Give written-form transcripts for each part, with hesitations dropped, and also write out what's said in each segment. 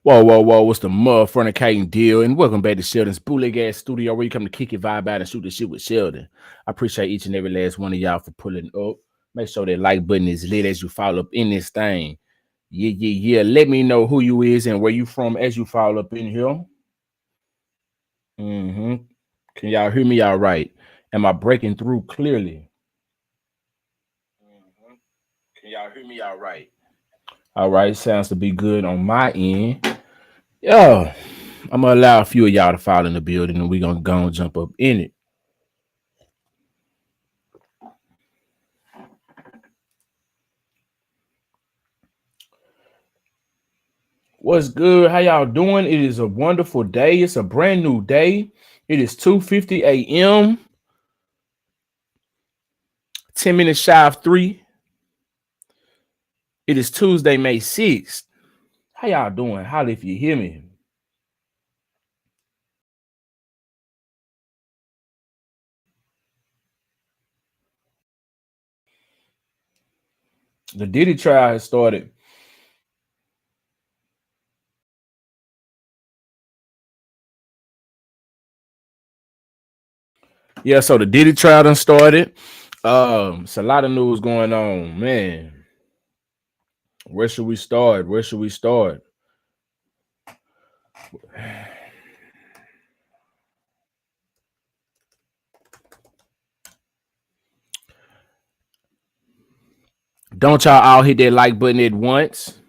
Whoa, whoa, whoa, what's the motherfucking deal? And welcome back to Sheldon's bootleg ass studio where you come to kick your vibe out and shoot the shit with Sheldon. I appreciate each and every last one of y'all for pulling up. Make sure that like button is lit as you follow up in this thing. Yeah. Let me know who you is and where you from as you follow up in here. Mm-hmm. Can y'all hear me all right? Am I breaking through clearly? Mm-hmm. Can y'all hear me all right? All right, sounds to be good on my end. Yeah, I'm gonna allow a few of y'all to follow in the building, and we're gonna go and jump up in it. What's good? How y'all doing? It is a wonderful day. It's a brand new day. It is 2:50 a.m. 10 minutes shy of 3. It is Tuesday, May 6th. How y'all doing? Holla if you hear me. The Diddy trial has started. Yeah, so the Diddy trial done started. It's a lot of news going on, man. Where should we start? Where should we start? Don't y'all all hit that like button at once?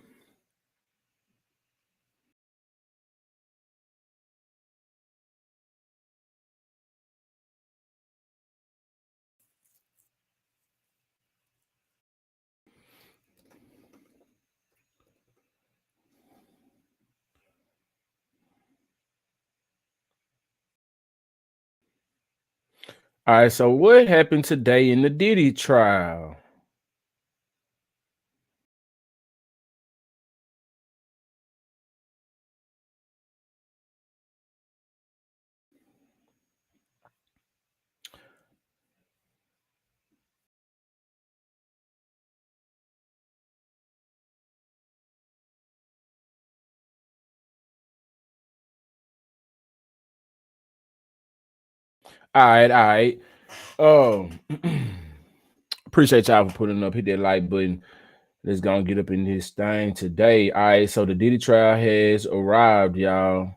All right, so what happened today in the Diddy trial? All right. Um, appreciate y'all for putting up. Hit that like button. Let's go and get up in this thing today. All right, so the Diddy trial has arrived, y'all.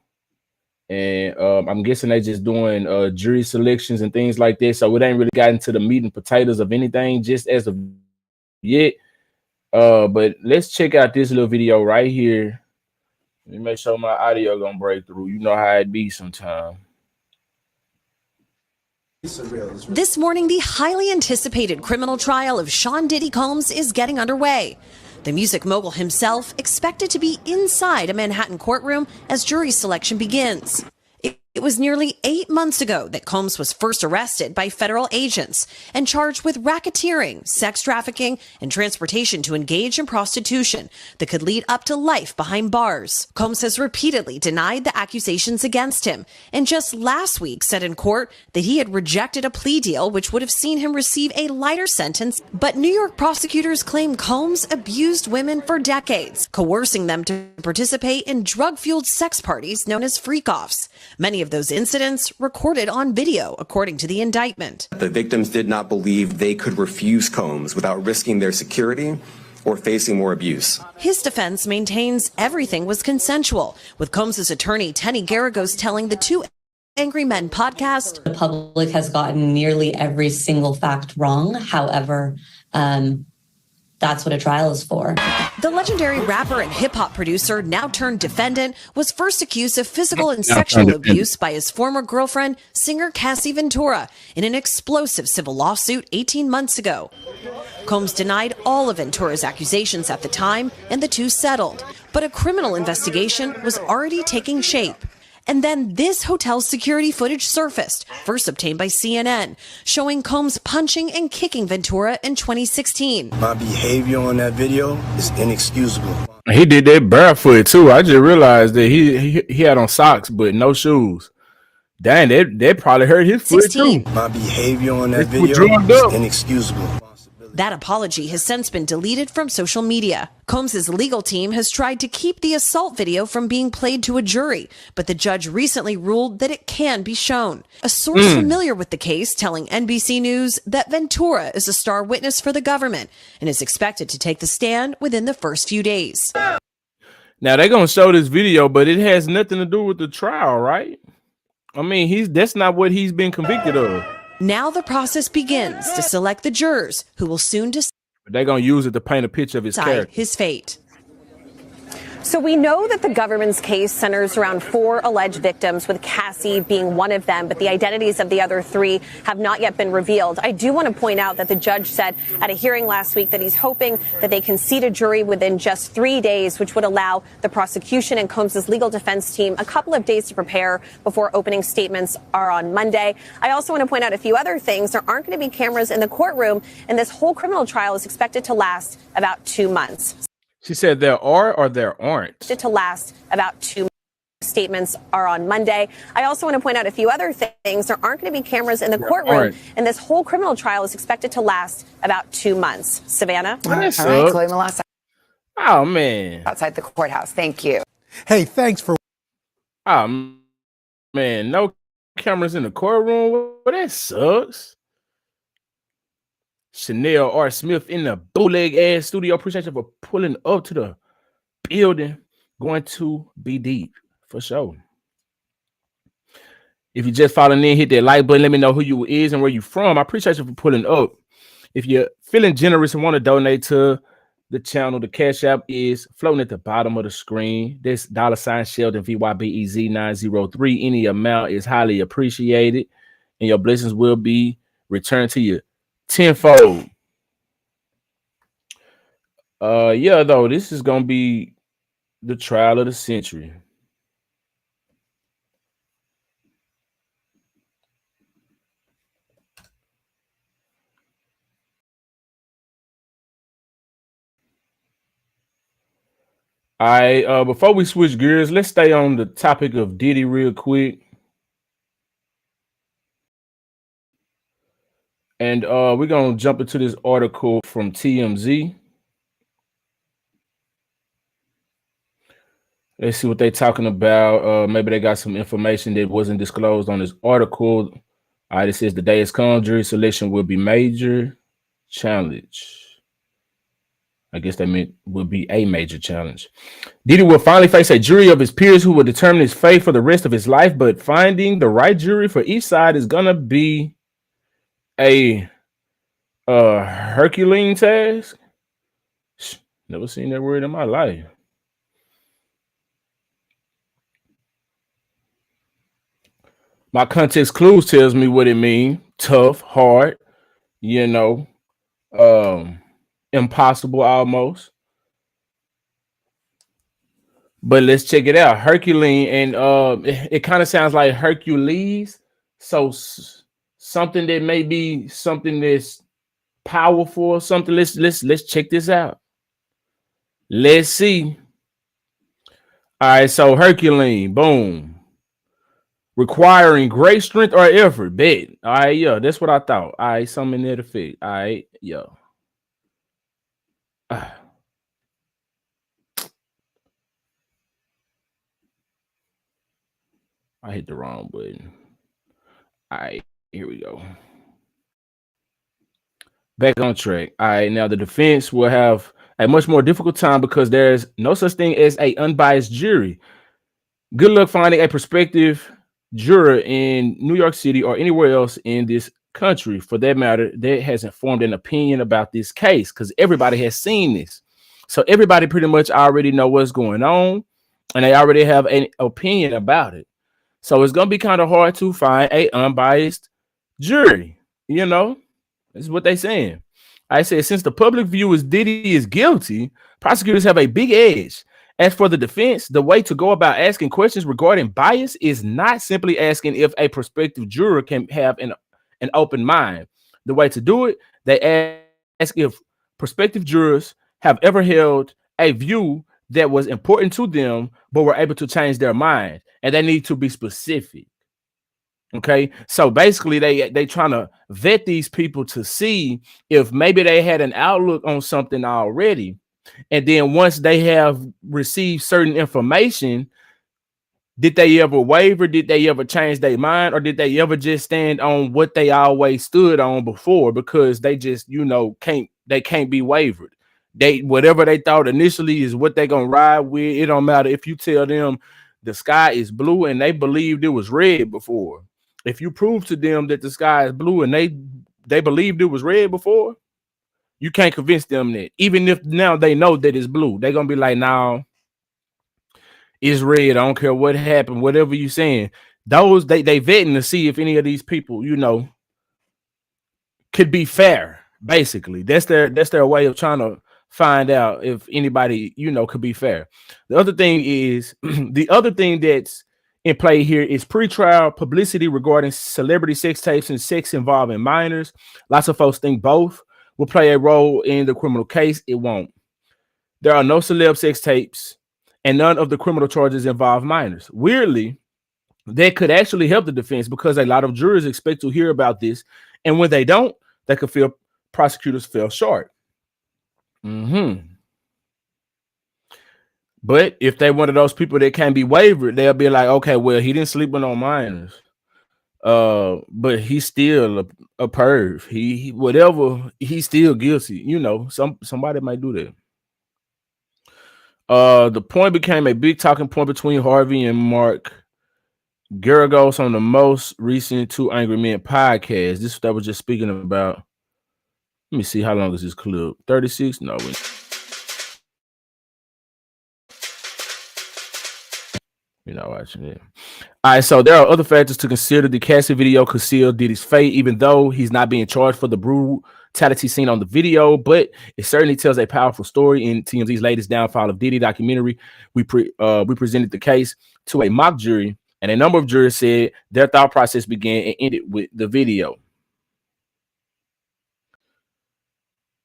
And I'm guessing they just doing jury selections and things like that. So it ain't really gotten to the meat and potatoes of anything just as of yet. But let's check out this little video right here. Let me make sure my audio gonna break through. You know how it be sometimes. This morning, the highly anticipated criminal trial of Sean Diddy Combs is getting underway. The music mogul himself expected to be inside a Manhattan courtroom as jury selection begins. It was nearly 8 months ago that Combs was first arrested by federal agents and charged with racketeering, sex trafficking, and transportation to engage in prostitution that could lead up to life behind bars. Combs has repeatedly denied the accusations against him and just last week said in court that he had rejected a plea deal which would have seen him receive a lighter sentence. But New York prosecutors claim Combs abused women for decades, coercing them to participate in drug-fueled sex parties known as freak-offs. Many of those incidents recorded on video, according to the indictment. The victims did not believe they could refuse Combs without risking their security or facing more abuse. His defense maintains everything was consensual, with Combs' attorney Tenny Garagos telling the Two Angry Men podcast, the public has gotten nearly every single fact wrong. However, that's what a trial is for. The legendary rapper and hip-hop producer, now turned defendant, was first accused of physical and sexual abuse by his former girlfriend, singer Cassie Ventura, in an explosive civil lawsuit 18 months ago. Combs denied all of Ventura's accusations at the time, and the two settled. But a criminal investigation was already taking shape. And then this hotel's security footage surfaced, first obtained by CNN, showing Combs punching and kicking Ventura in 2016. My behavior on that video is inexcusable. He did that barefoot too. I just realized that he had on socks but no shoes. Dang, that probably hurt his foot too. My behavior on that video is inexcusable. That apology has since been deleted from social media. Combs's legal team has tried to keep the assault video from being played to a jury, but the judge recently ruled that it can be shown. A source familiar with the case telling NBC News that Ventura is a star witness for the government and is expected to take the stand within the first few days. Now they're gonna show this video, but it has nothing to do with the trial, right? I mean, that's not what he's been convicted of. Now the process begins to select the jurors who will soon decide They're going to use it to paint a picture of his character. his fate. So we know that the government's case centers around 4 alleged victims, with Cassie being one of them, but the identities of the other 3 have not yet been revealed. I do want to point out that the judge said at a hearing last week that he's hoping that they can seat a jury within just 3 days, which would allow the prosecution and Combs's legal defense team a couple of days to prepare before opening statements are on Monday. I also want to point out a few other things. There aren't going to be cameras in the courtroom, and this whole criminal trial is expected to last about 2 months. She said there are or there aren't. To last about 2 months. Statements are on Monday. I also want to point out a few other things. There aren't going to be cameras in the courtroom, and this whole criminal trial is expected to last about 2 months. Savannah? All right, Chloe Melassa. Oh, man. Outside the courthouse. Thank you. Hey, thanks for. Oh, man. No cameras in the courtroom? Well, that sucks. Chanel R. Smith in the bootleg ass studio. Appreciate you for pulling up to the building. Going to be deep for sure. If you just following in, hit that like button. Let me know who you is and where you from. I appreciate you for pulling up. If you're feeling generous and want to donate to the channel, the Cash App is floating at the bottom of the screen. This $ Sheldon VYBEZ903. Any amount is highly appreciated, and your blessings will be returned to you tenfold. Yeah, though, this is gonna be the trial of the century. All right, before we switch gears, let's stay on the topic of Diddy real quick. And we're going to jump into this article from TMZ. Let's see what they're talking about. Maybe they got some information that wasn't disclosed on this article. All right, it says the day has come. Jury selection will be major challenge. I guess that meant will be a major challenge. Diddy will finally face a jury of his peers who will determine his fate for the rest of his life, but finding the right jury for each side is going to be a Herculean task. Never seen that word in my life. My context clues tells me what it means. Tough, hard, impossible almost. But let's check it out. Herculean, and it kind of sounds like Hercules. So something that may be something that's powerful or something. Let's check this out. Let's see. All right, so Herculean, boom. Requiring great strength or effort. Bet. All right, yeah, that's what I thought. All right, something in there to fit. All right, yeah. I hit the wrong button. All right, here we go. Back on track. All right, now the defense will have a much more difficult time because there's no such thing as an unbiased jury. Good luck finding a prospective juror in New York City or anywhere else in this country, for that matter, that hasn't formed an opinion about this case, because everybody has seen this. So everybody pretty much already know what's going on, and they already have an opinion about it. So it's going to be kind of hard to find a unbiased jury. This is what they're saying. I said, since the public view is Diddy is guilty, prosecutors have a big edge. As for the defense, the way to go about asking questions regarding bias is not simply asking if a prospective juror can have an open mind. The way to do it, they ask if prospective jurors have ever held a view that was important to them, but were able to change their mind. And they need to be specific. Okay, so basically they trying to vet these people to see if maybe they had an outlook on something already, and then once they have received certain information, did they ever waver? Did they ever change their mind, or did they ever just stand on what they always stood on before? Because they just can't be wavered. They whatever they thought initially is what they gonna ride with. It don't matter if you tell them the sky is blue and they believed it was red before. If you prove to them that the sky is blue and they believed it was red before, you can't convince them that. Even if now they know that it's blue, they're gonna be like, "No, it's red. I don't care what happened, whatever you saying." Those they vetting to see if any of these people, could be fair. Basically, that's their way of trying to find out if anybody could be fair. The other thing is the other thing that's in play here is pretrial publicity regarding celebrity sex tapes and sex involving minors. Lots of folks think both will play a role in the criminal case. It won't. There are no celeb sex tapes, and none of the criminal charges involve minors. Weirdly, that could actually help the defense because a lot of jurors expect to hear about this, and when they don't, they could feel prosecutors fell short. But if they're one of those people that can't be wavered, they'll be like, okay, well, he didn't sleep with no minors. But he's still a perv. He whatever, he's still guilty. Somebody might do that. The point became a big talking point between Harvey and Mark Geragos on the most recent Two Angry Men podcast. This that was just speaking about. Let me see, how long is this clip? 36? No. You're not watching it. All right, so there are other factors to consider. The Cassie video concealed Diddy's fate, even though he's not being charged for the brutality seen on the video, but it certainly tells a powerful story. In TMZ's latest Downfall of Diddy documentary, we presented the case to a mock jury, and a number of jurors said their thought process began and ended with the video.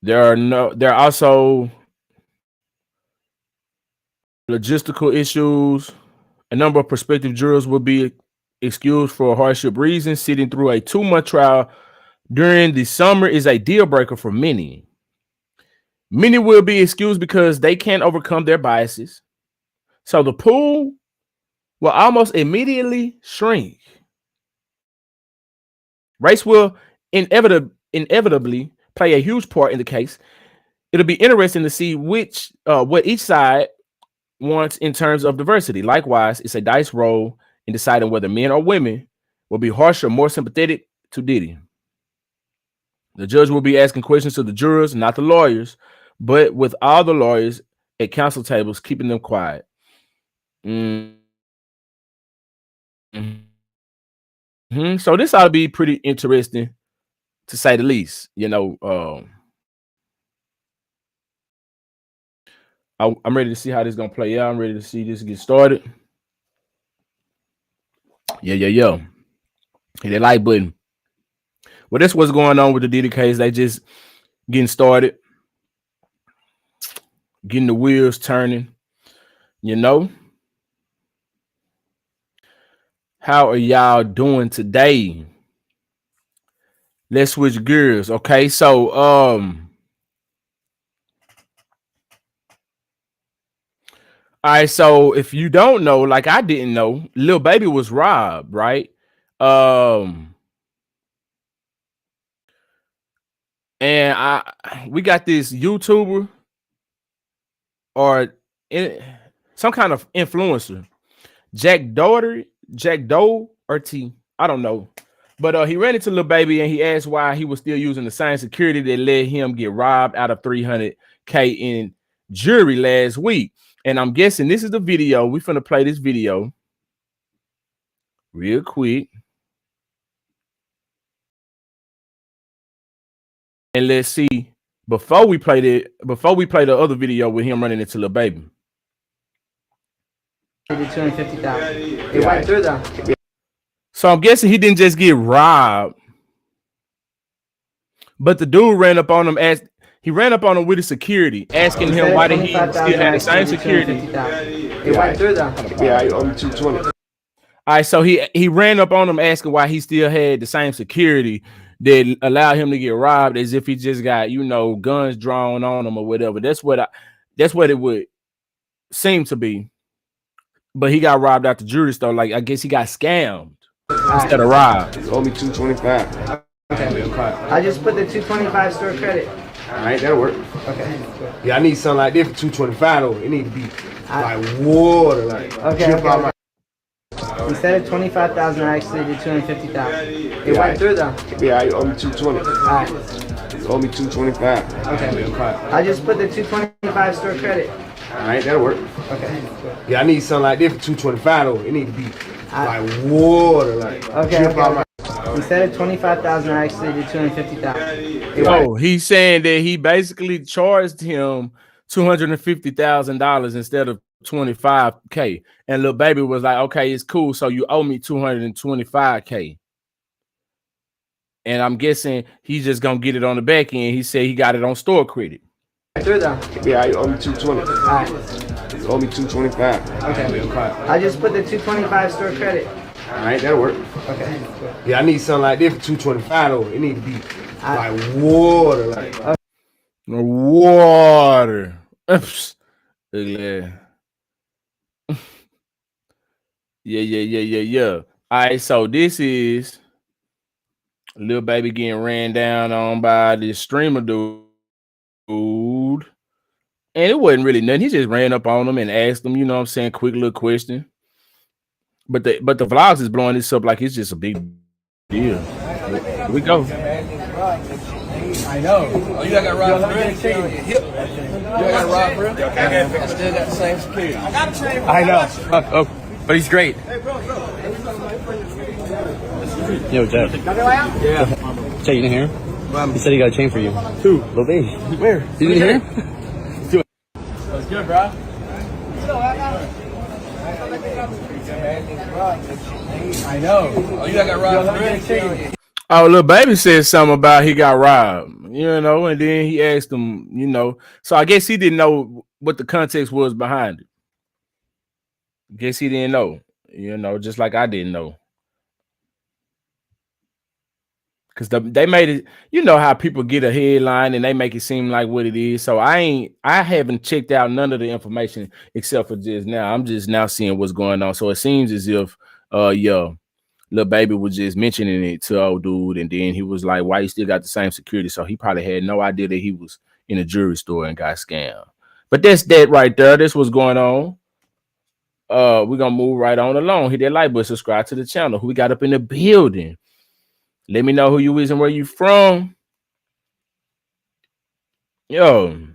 There are also logistical issues. A number of prospective jurors will be excused for hardship reasons. Sitting through a 2-month trial during the summer is a deal breaker for many. Many will be excused because they can't overcome their biases. So the pool will almost immediately shrink. Race will inevitably play a huge part in the case. It'll be interesting to see what each side wants in terms of diversity. Likewise, it's a dice roll in deciding whether men or women will be harsher or more sympathetic to Diddy. The judge will be asking questions to the jurors, not the lawyers, but with all the lawyers at counsel tables, keeping them quiet. So this ought to be pretty interesting, to say the least. I'm ready to see how this is gonna play out. I'm ready to see this get started. Yeah. Hit that like button. Well, that's what's going on with the Diddy case. They just getting started, getting the wheels turning. How are y'all doing today? Let's switch gears. Okay, so all right, so if you don't know, like I didn't know, Lil Baby was robbed, right? And we got this YouTuber or some kind of influencer, Jack Doherty, I don't know. But he ran into Lil Baby and he asked why he was still using the same security that let him get robbed out of $300K in jewelry last week. And I'm guessing this is the video. We're finna play this video real quick. And let's see, before we play the other video with him running into Lil Baby. $250,000. It went through though. So I'm guessing he didn't just get robbed, but the dude ran up on him with his security, asking him why did he still have the same security. It went through though. Yeah, I owe you $220. All right, so he ran up on him asking why he still had the same security that allowed him to get robbed, as if he just got, guns drawn on him or whatever. That's what it would seem to be. But he got robbed at the jewelry store. Like, I guess he got scammed instead of robbed. Owe me $225. Okay. I just put the $225 store credit. All right, that'll work. Okay. Yeah, I need something like this for $225 though. It need to be like water, like okay. Instead of $25,000, I actually did $250,000. It went through though. Yeah, you owe me $220. All right. You owe me $225. Okay. I just put the $225 store credit. All right, that'll work. Okay. Yeah, I need something like this for $225 though. It need to be like water, like okay. Instead of $25,000, I actually did $250,000. Oh, he's saying that he basically charged him $250,000 instead of $25K. And Lil Baby was like, okay, it's cool. So you owe me $225K. And I'm guessing he's just gonna get it on the back end. He said he got it on store credit. Yeah, you owe me $220. All right. You owe me $225. Okay. I just put the $225 store credit. All right, that'll work. Okay. Yeah, I need something like this for $225 though. It need to be like water, like water. Yeah. All right, so this is Lil Baby getting ran down on by this streamer dude. And it wasn't really nothing. He just ran up on him and asked him, quick little question. But the vlogs is blowing this up like it's just a big deal. Here we go. I know. Oh, you got robbed for real? You got robbed for real? I still got the same security. I know. But he's great. Yo, Jeff. Yeah. Jay, you didn't hear him? He said he got a chain for you. Who? Lil Baby. Where? You didn't hear him? That's good, bro. I know. Oh, you got robbed for real? Oh, Lil Baby said something about he got robbed, and then he asked him, so I guess he didn't know what the context was behind it. Guess he didn't know, just like I didn't know. Because they made it, how people get a headline and they make it seem like what it is. So I haven't checked out none of the information except for just now. I'm just now seeing what's going on. So it seems as if, Lil Baby was just mentioning it to old dude, and then he was like, why you still got the same security? So he probably had no idea that he was in a jewelry store and got scammed. But that's that right there. That's what's going on. We're gonna move right on along. Hit that like button, subscribe to the channel. Who we got up in the building? Let me know who you is and where you from. Yo.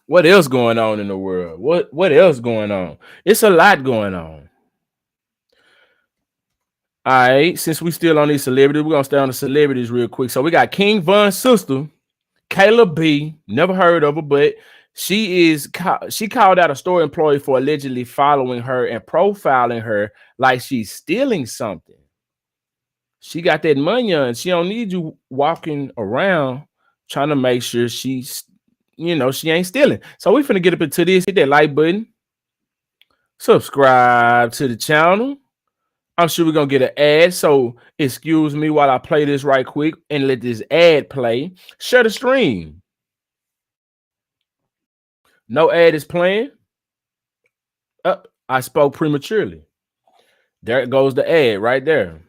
What else going on in the world? What else going on? It's a lot going on. All right, since we still on these celebrities, we're gonna stay on the celebrities real quick. So we got King Von's sister, Kayla B. Never heard of her, but she called out a store employee for allegedly following her and profiling her like she's stealing something. She got that money and she don't need you walking around trying to make sure she's, she ain't stealing. So we finna get up into this. Hit that like button. Subscribe to the channel. I'm sure we're going to get an ad, so excuse me while I play this right quick and let this ad play. Share the stream. No ad is playing. I spoke prematurely. There goes the ad right there.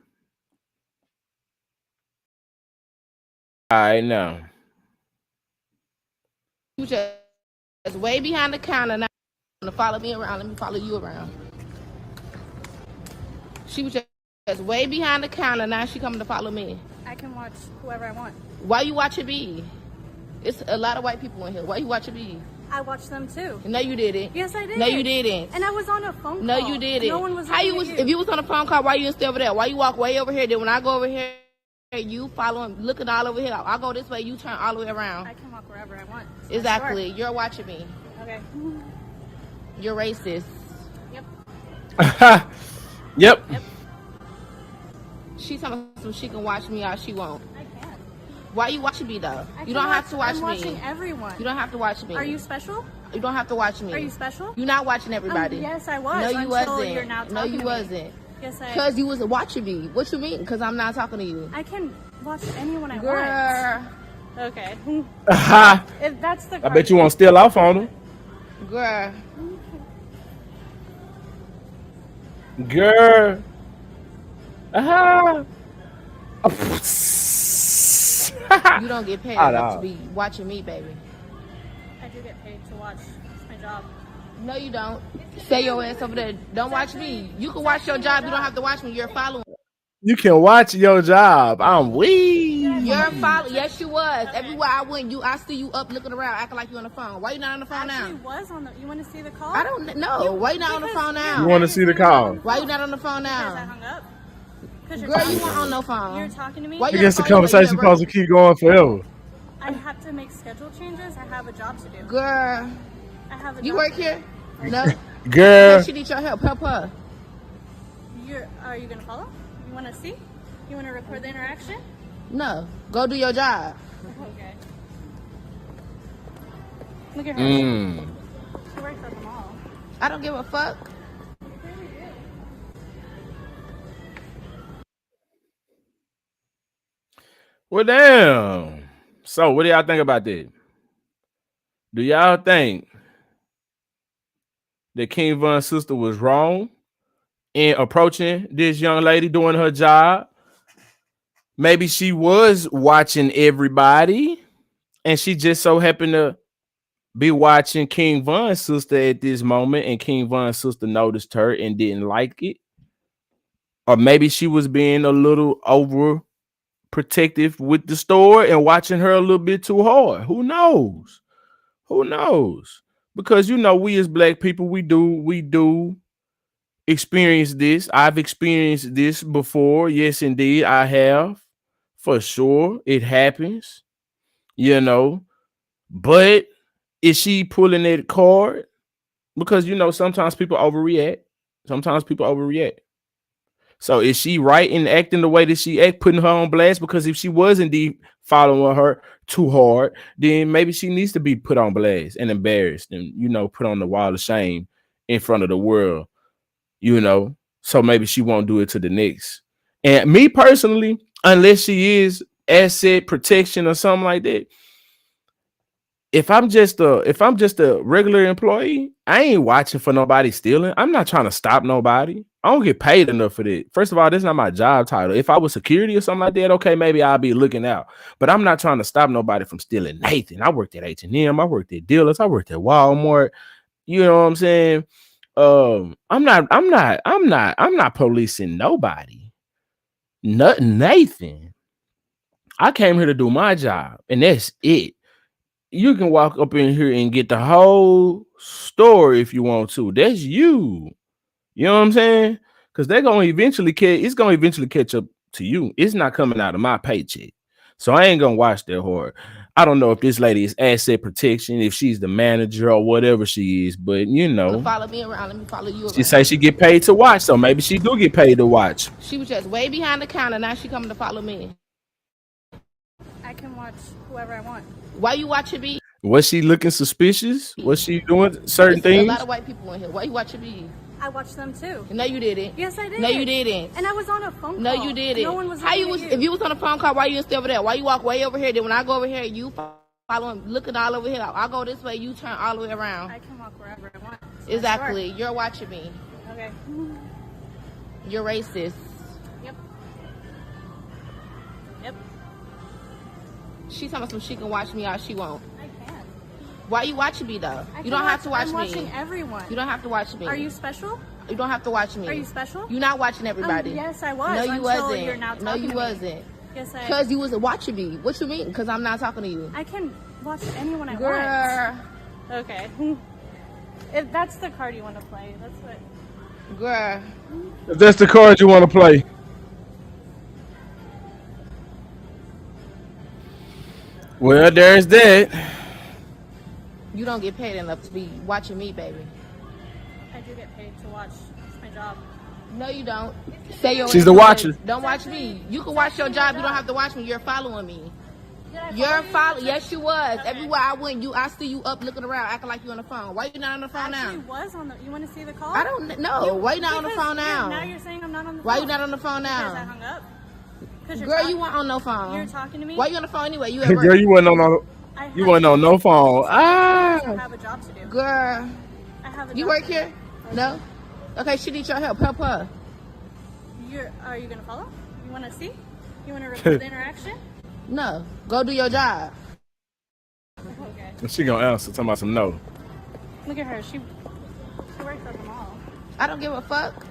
All right, now. You just way behind the counter now. To follow me around. Let me follow you around. She was just way behind the counter. Now she coming to follow me. I can watch whoever I want. Why you watching me? It's a lot of white people in here. Why you watching me? I watched them too. No, you didn't. Yes, I did. No, you didn't. And I was on a phone call. No, you didn't. No one was. How you was? If you was on a phone call, why you didn't stay over there? Why you walk way over here? Then when I go over here, you following, looking all over here. I go this way. You turn all the way around. I can walk wherever I want. Exactly. You're watching me. Okay. You're racist. Yep. Yep. She's telling me she can watch me or she won't. I can. Why you watching me though? You don't have to watch me. I'm watching everyone. You don't have to watch me. Are you special? You don't have to watch me. Are you special? You're not watching everybody. Yes, I was. No, you wasn't. You're now no, you wasn't. Yes, Because you was watching me. What you mean? Because I'm not talking to you. I can watch anyone I Girl. want. Okay. Aha. If that's the I bet you won't steal off on him. Girl. Girl. Aha. You don't get paid I enough know. to be watching me, baby. I do get paid to watch. It's my job. No, you don't. Stay your ass over there. Don't watch me. You can watch your job. You don't have to watch me. You're following. You can watch your job. I'm weak. You're following. Yes, you was. Everywhere I went, I see you up looking around, acting like you on the phone. Why you not on the phone now? Was on the. You want to see the call? I don't know. Why you not on the phone now? You want to see the call? Why you not on the phone Because I now? hung up. Girl, you weren't on no phone. You're talking to me. Why I you guess the on phone when you conversation at supposed to work? keep going forever. I have to make schedule changes. I have a job to do. Girl, I have a you job work to do. here? No. Girl. She need your help. Help her. Are you gonna follow? You want to see? You want to record the interaction? No. Go do your job. Okay. Look at her. She works at the mall. I don't give a fuck. Well, damn. So, what do y'all think about that? Do y'all think that King Von's sister was wrong in approaching this young lady doing her job? Maybe she was watching everybody, and she just so happened to be watching King Von's sister at this moment, and King Von's sister noticed her and didn't like it. Or maybe she was being a little over protective with the store and watching her a little bit too hard. Who knows? Who knows? Because we as black people, we do experience this. I've experienced this before. Yes, indeed, I have. For sure. It happens. But is she pulling that card? Because sometimes people overreact. So is she right in acting the way that she act, putting her on blast? Because if she was indeed following her too hard, then maybe she needs to be put on blast and embarrassed and, put on the wall of shame in front of the world, so maybe she won't do it to the next. And me personally, unless she is asset protection or something like that, if I'm just a regular employee, I ain't watching for nobody stealing. I'm not trying to stop nobody. I don't get paid enough for that. First of all, this is not my job title. If I was security or something like that, okay, maybe I'll be looking out. But I'm not trying to stop nobody from stealing Nathan. I worked at H&M. I worked at dealers. I worked at Walmart. You know what I'm saying? I'm not policing nobody. Nothing, Nathan. I came here to do my job, and that's it. You can walk up in here and get the whole story if you want to. That's you. You know what I'm saying? Because it's gonna eventually catch up to you. It's not coming out of my paycheck. So I ain't gonna watch that hard. I don't know if this lady is asset protection, if she's the manager or whatever she is, but Follow me around. Let me follow you around. She say she get paid to watch, so maybe she do get paid to watch. She was just way behind the counter. Now she coming to follow me. I can watch whoever I want. Why you watching me? Was she looking suspicious? Was she doing certain There's things? a lot of white people in here. Why you watching me? I watched them too. No, you didn't. Yes, I did. No, you didn't. And I was on a phone call. No, you didn't. No one was. How you was? If you was on a phone call, why you still over there? Why you walk way over here? Then when I go over here, you following, looking all over here. I go this way, you turn all the way around. I can walk wherever I want. Exactly. You're watching me. Okay. You're racist. Yep. Yep. She telling me she can watch me all she won't. I can. Why you watching me though? I You don't have to watch I'm me. watching everyone. You don't have to watch me. Are you special? You don't have to watch me. Are you special? You're not watching everybody. Yes, I was. No, you until wasn't. You're now No, talking you to wasn't. Me. Yes, I. Because you wasn't watching me. What you mean? Because I'm not talking to you. I can watch anyone I Girl. want. Okay. If that's the card you want to play, that's what. Girl. If that's the card you want to play. Well, there's that. You don't get paid enough to be watching me, baby. I do get paid to watch. It's my job. No, you don't. Say your She's the watcher. Don't watch me. You can watch your job. You don't have to watch me. You're following me. You're following. Yes, you was. Okay. Everywhere I went, I see you up looking around, acting like you on the phone. Why you not on the phone now? Was on the. You want to see the call? I don't know. Why you not on the phone now? Now you're saying I'm not on the phone. Why you not on the phone now? Because I hung up. Girl, you weren't on no phone. You're talking to me. Why you on the phone anyway? You at work. Girl, you wasn't on no phone. I have a job to do. Girl, I have a job. You work here? No. Okay, she needs your help. Help her. Are you gonna follow? You want to see? You want to record the interaction? No. Go do your job. Okay. She gonna answer talking about some no. Look at her. She works at the mall. I don't give a fuck.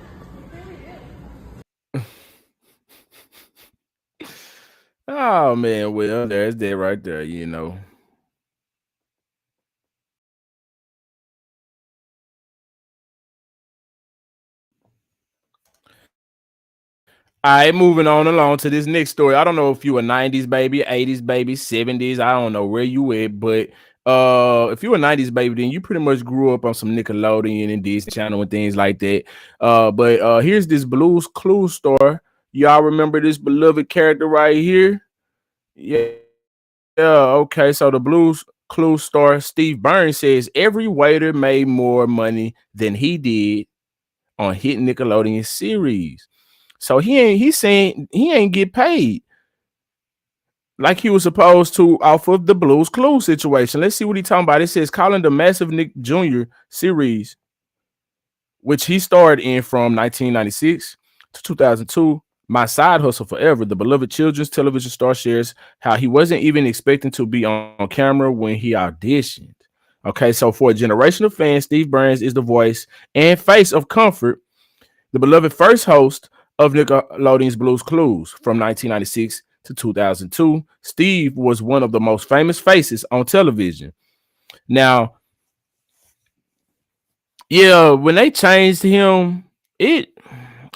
Oh man, well, there's that right there, you know. All right, moving on along to this next story. I don't know if you a 90s baby, 80s baby, 70s. I don't know where you at, but if you a 90s baby, then you pretty much grew up on some Nickelodeon and Disney Channel and things like that. But here's this Blue's Clues story. Y'all remember this beloved character right here? Yeah. Okay. So the Blue's Clues star Steve Burns says every waiter made more money than he did on hit Nickelodeon series. So he's saying he ain't get paid like he was supposed to off of the Blue's Clues situation. Let's see what he's talking about. It says calling the massive Nick Jr. series, which he starred in from 1996 to 2002. My Side Hustle Forever, the beloved children's television star shares how he wasn't even expecting to be on camera when he auditioned. Okay, so for a generation of fans, Steve Burns is the voice and face of Comfort, the beloved first host of Nickelodeon's Blue's Clues from 1996 to 2002. Steve was one of the most famous faces on television. Now, yeah, when they changed him, it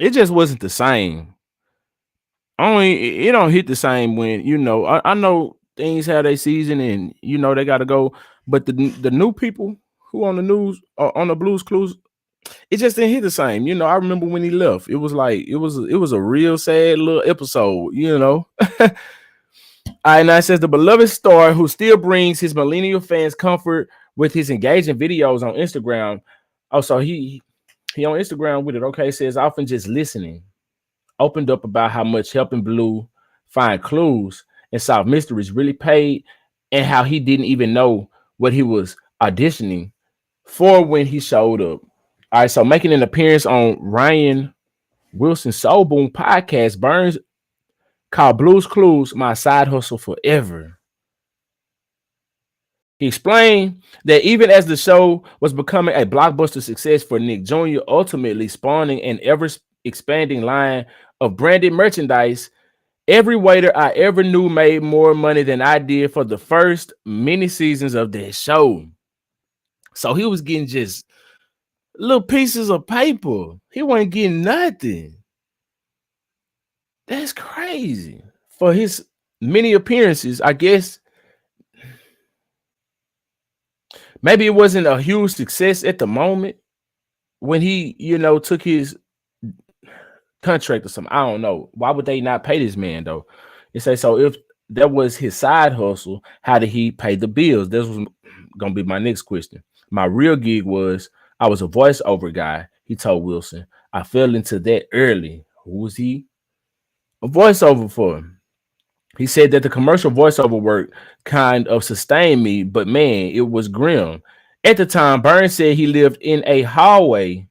just wasn't the same. It don't hit the same when, you know, I know things have their season and, you know, they got to go. But the new people who on the news, on the Blue's Clues, it just didn't hit the same. You know, I remember when he left. It was like it was a real sad little episode, you know. All right, now it says the beloved star who still brings his millennial fans comfort with his engaging videos on Instagram. Oh, so he on Instagram with it. Okay, it says often just listening. Opened up about how much helping Blue find clues and solve mysteries really paid, and how he didn't even know what he was auditioning for when he showed up. All right, so making an appearance on Ryan Wilson's Soul Boom podcast, Burns called Blue's Clues My Side Hustle Forever. He explained that even as the show was becoming a blockbuster success for Nick Jr., ultimately spawning an ever-expanding line of branded merchandise, every waiter I ever knew made more money than I did for the first many seasons of that show. So he was getting just little pieces of paper. He wasn't getting nothing. That's crazy. For his many appearances, I guess maybe it wasn't a huge success at the moment when he, you know, took his contract or something. I don't know. Why would they not pay this man though? It say so if that was his side hustle, how did he pay the bills? This was gonna be my next question. My real gig was I was a voiceover guy, he told Wilson. I fell into that early. Who was he a voiceover for? He said that the commercial voiceover work kind of sustained me, but man, it was grim. At the time, Burns said he lived in a hallway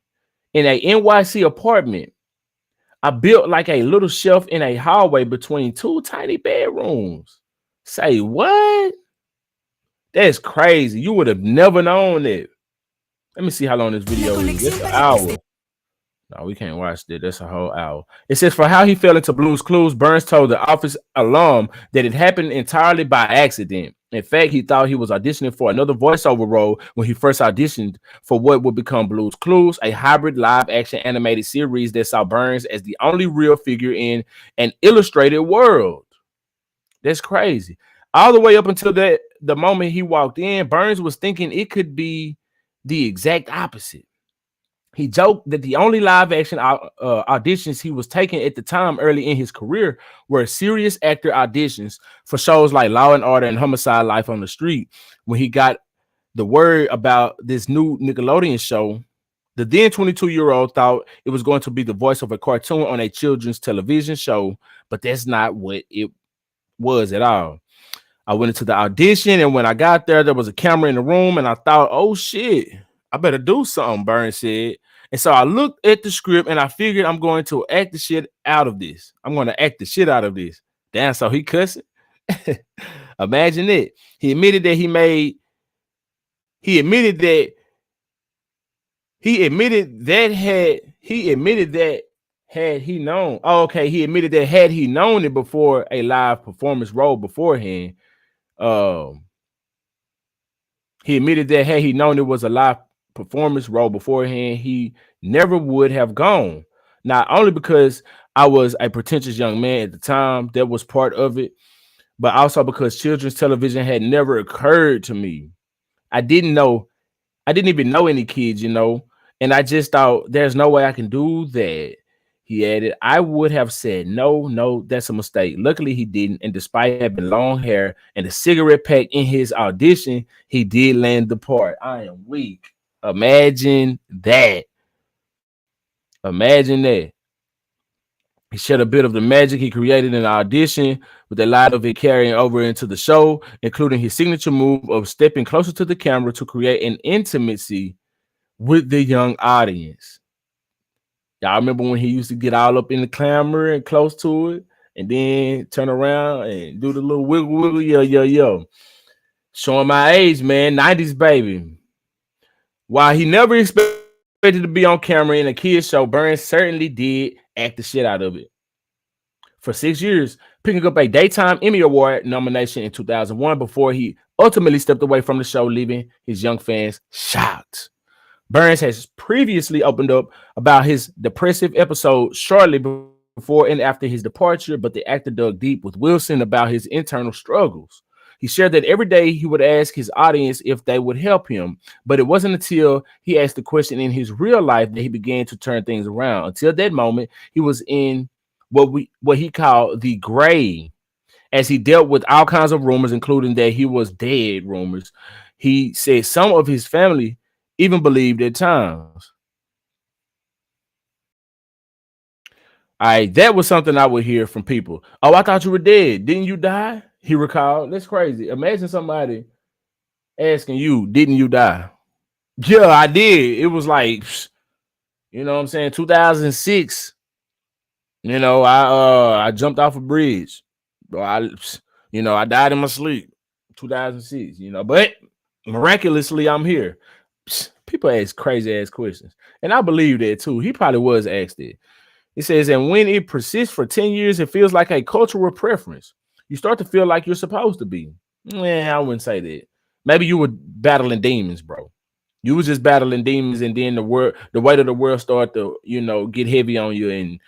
in a NYC apartment. I built like a little shelf in a hallway between two tiny bedrooms. Say what? That's crazy. You would have never known that. Let me see how long this video is. It's an hour. No, we can't watch that. That's a whole hour. It says for how he fell into Blue's Clues, Burns told the office alum that it happened entirely by accident. In fact, he thought he was auditioning for another voiceover role when he first auditioned for what would become Blue's Clues, a hybrid live-action animated series that saw Burns as the only real figure in an illustrated world. That's crazy. All the way up until the moment he walked in, Burns was thinking it could be the exact opposite. He joked that the only live action auditions he was taking at the time early in his career were serious actor auditions for shows like Law and Order and Homicide: Life on the Street. When he got the word about this new Nickelodeon show, the then 22-year-old thought it was going to be the voice of a cartoon on a children's television show, but that's not what it was at all. I went into the audition, and when I got there, there was a camera in the room, and I thought, oh shit, I better do something, Burns said. And so I looked at the script, and I figured I'm going to act the shit out of this. I'm going to act the shit out of this. Damn, so he cussing? Imagine it. He admitted that had he known. Oh, okay. He admitted that had he known it before a live performance role beforehand, he admitted that had he known it was a live performance role beforehand, he never would have gone. Not only because I was a pretentious young man at the time, that was part of it, but also because children's television had never occurred to me. I didn't even know any kids, and I just thought there's no way I can do that. He added, I would have said, no, that's a mistake. Luckily, he didn't. And despite having long hair and a cigarette pack in his audition, he did land the part. I am weak. Imagine that. Imagine that. He shared a bit of the magic he created in the audition, with a lot of it carrying over into the show, including his signature move of stepping closer to the camera to create an intimacy with the young audience. Y'all remember when he used to get all up in the camera and close to it and then turn around and do the little wiggle, yo. Showing my age, man, 90s baby. While he never expected to be on camera in a kid's show, Burns certainly did act the shit out of it. For 6 years, picking up a Daytime Emmy Award nomination in 2001 before he ultimately stepped away from the show, leaving his young fans shocked. Burns has previously opened up about his depressive episode shortly before and after his departure, but the actor dug deep with Wilson about his internal struggles. He shared that every day he would ask his audience if they would help him, but it wasn't until he asked the question in his real life that he began to turn things around. Until that moment, he was in what he called the gray, as he dealt with all kinds of rumors, including that he was dead rumors. He said some of his family even believed at times. That was something I would hear from people. Oh, I thought you were dead. Didn't you die? He recalled. That's crazy. Imagine somebody asking you, didn't you die? Yeah, I did. It was like, you know what I'm saying, 2006. I jumped off a bridge. I died in my sleep. 2006, but miraculously I'm here. People ask crazy ass questions, and I believe that too. He probably was asked it. He says, and when it persists for 10 years, it feels like a cultural preference. You start to feel like you're supposed to be. I wouldn't say that. Maybe you were battling demons, bro. You were just battling demons, and then the weight of the world started to, get heavy on you, and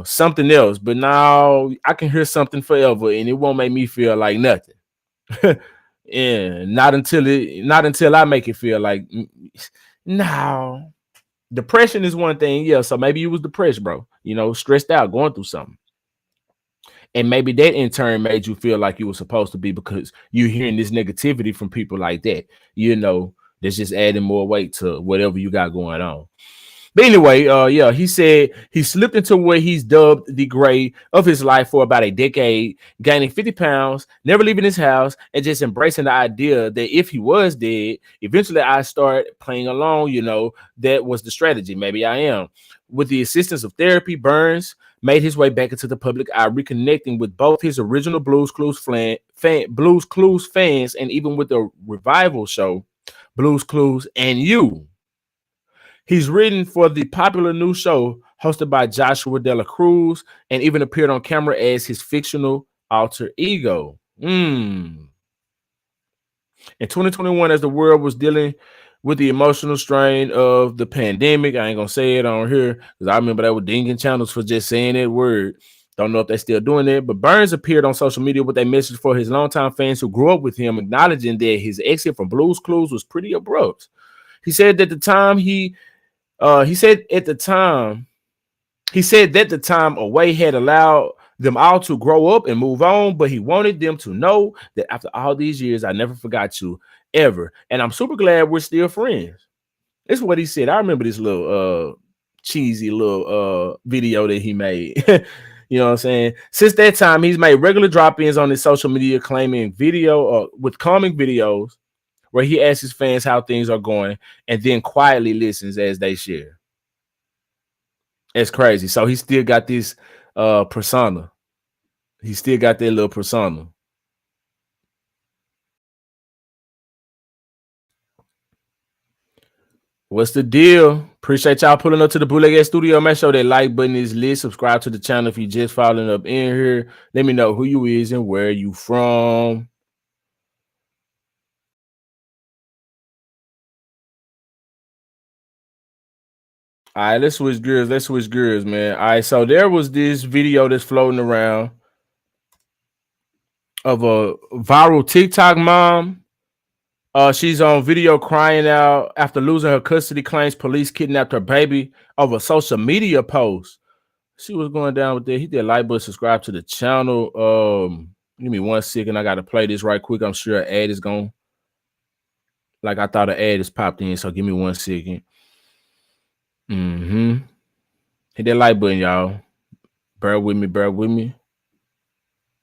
something else. But now I can hear something forever, and it won't make me feel like nothing. Yeah, not until I make it feel like no. Depression is one thing, yeah. So maybe you was depressed, bro. Stressed out, going through something, and maybe that in turn made you feel like you were supposed to be because you're hearing this negativity from people like that. That's just adding more weight to whatever you got going on. But anyway, he said he slipped into what he's dubbed the gray of his life for about a decade, gaining 50 pounds, never leaving his house, and just embracing the idea that if he was dead, eventually I start playing along. That was the strategy. Maybe I am. With the assistance of therapy, Burns made his way back into the public eye, reconnecting with both his original Blues Clues fans and even with the revival show, Blues Clues and You. He's written for the popular new show hosted by Joshua Dela Cruz and even appeared on camera as his fictional alter ego. In 2021, as the world was dealing with the emotional strain of the pandemic, I ain't going to say it on here because I remember they were dinging channels for just saying that word. Don't know if they're still doing it, but Burns appeared on social media with a message for his longtime fans who grew up with him, acknowledging that his exit from Blues Clues was pretty abrupt. He said that the time he He said that the time away had allowed them all to grow up and move on, but he wanted them to know that after all these years, I never forgot you ever. And I'm super glad we're still friends. That's what he said. I remember this little cheesy little video that he made. You know what I'm saying? Since that time, he's made regular drop-ins on his social media claiming with calming videos where he asks his fans how things are going and then quietly listens as they share. It's crazy. So he still got this persona. He still got that little persona. What's the deal? Appreciate y'all pulling up to the Bootleg Studio. Make sure that like button is lit. Subscribe to the channel if you just following up in here. Let me know who you is and where you from. All right, let's switch gears, man. All right, so there was this video that's floating around of a viral TikTok mom. She's on video crying out after losing her custody, claims police kidnapped her baby over a social media post. See what's going down with that. Hit that like button, subscribe to the channel. Give me 1 second. I got to play this right quick. I'm sure an ad is going. Like I thought an ad is popped in, so give me 1 second. Hit that like button, y'all. Bear with me.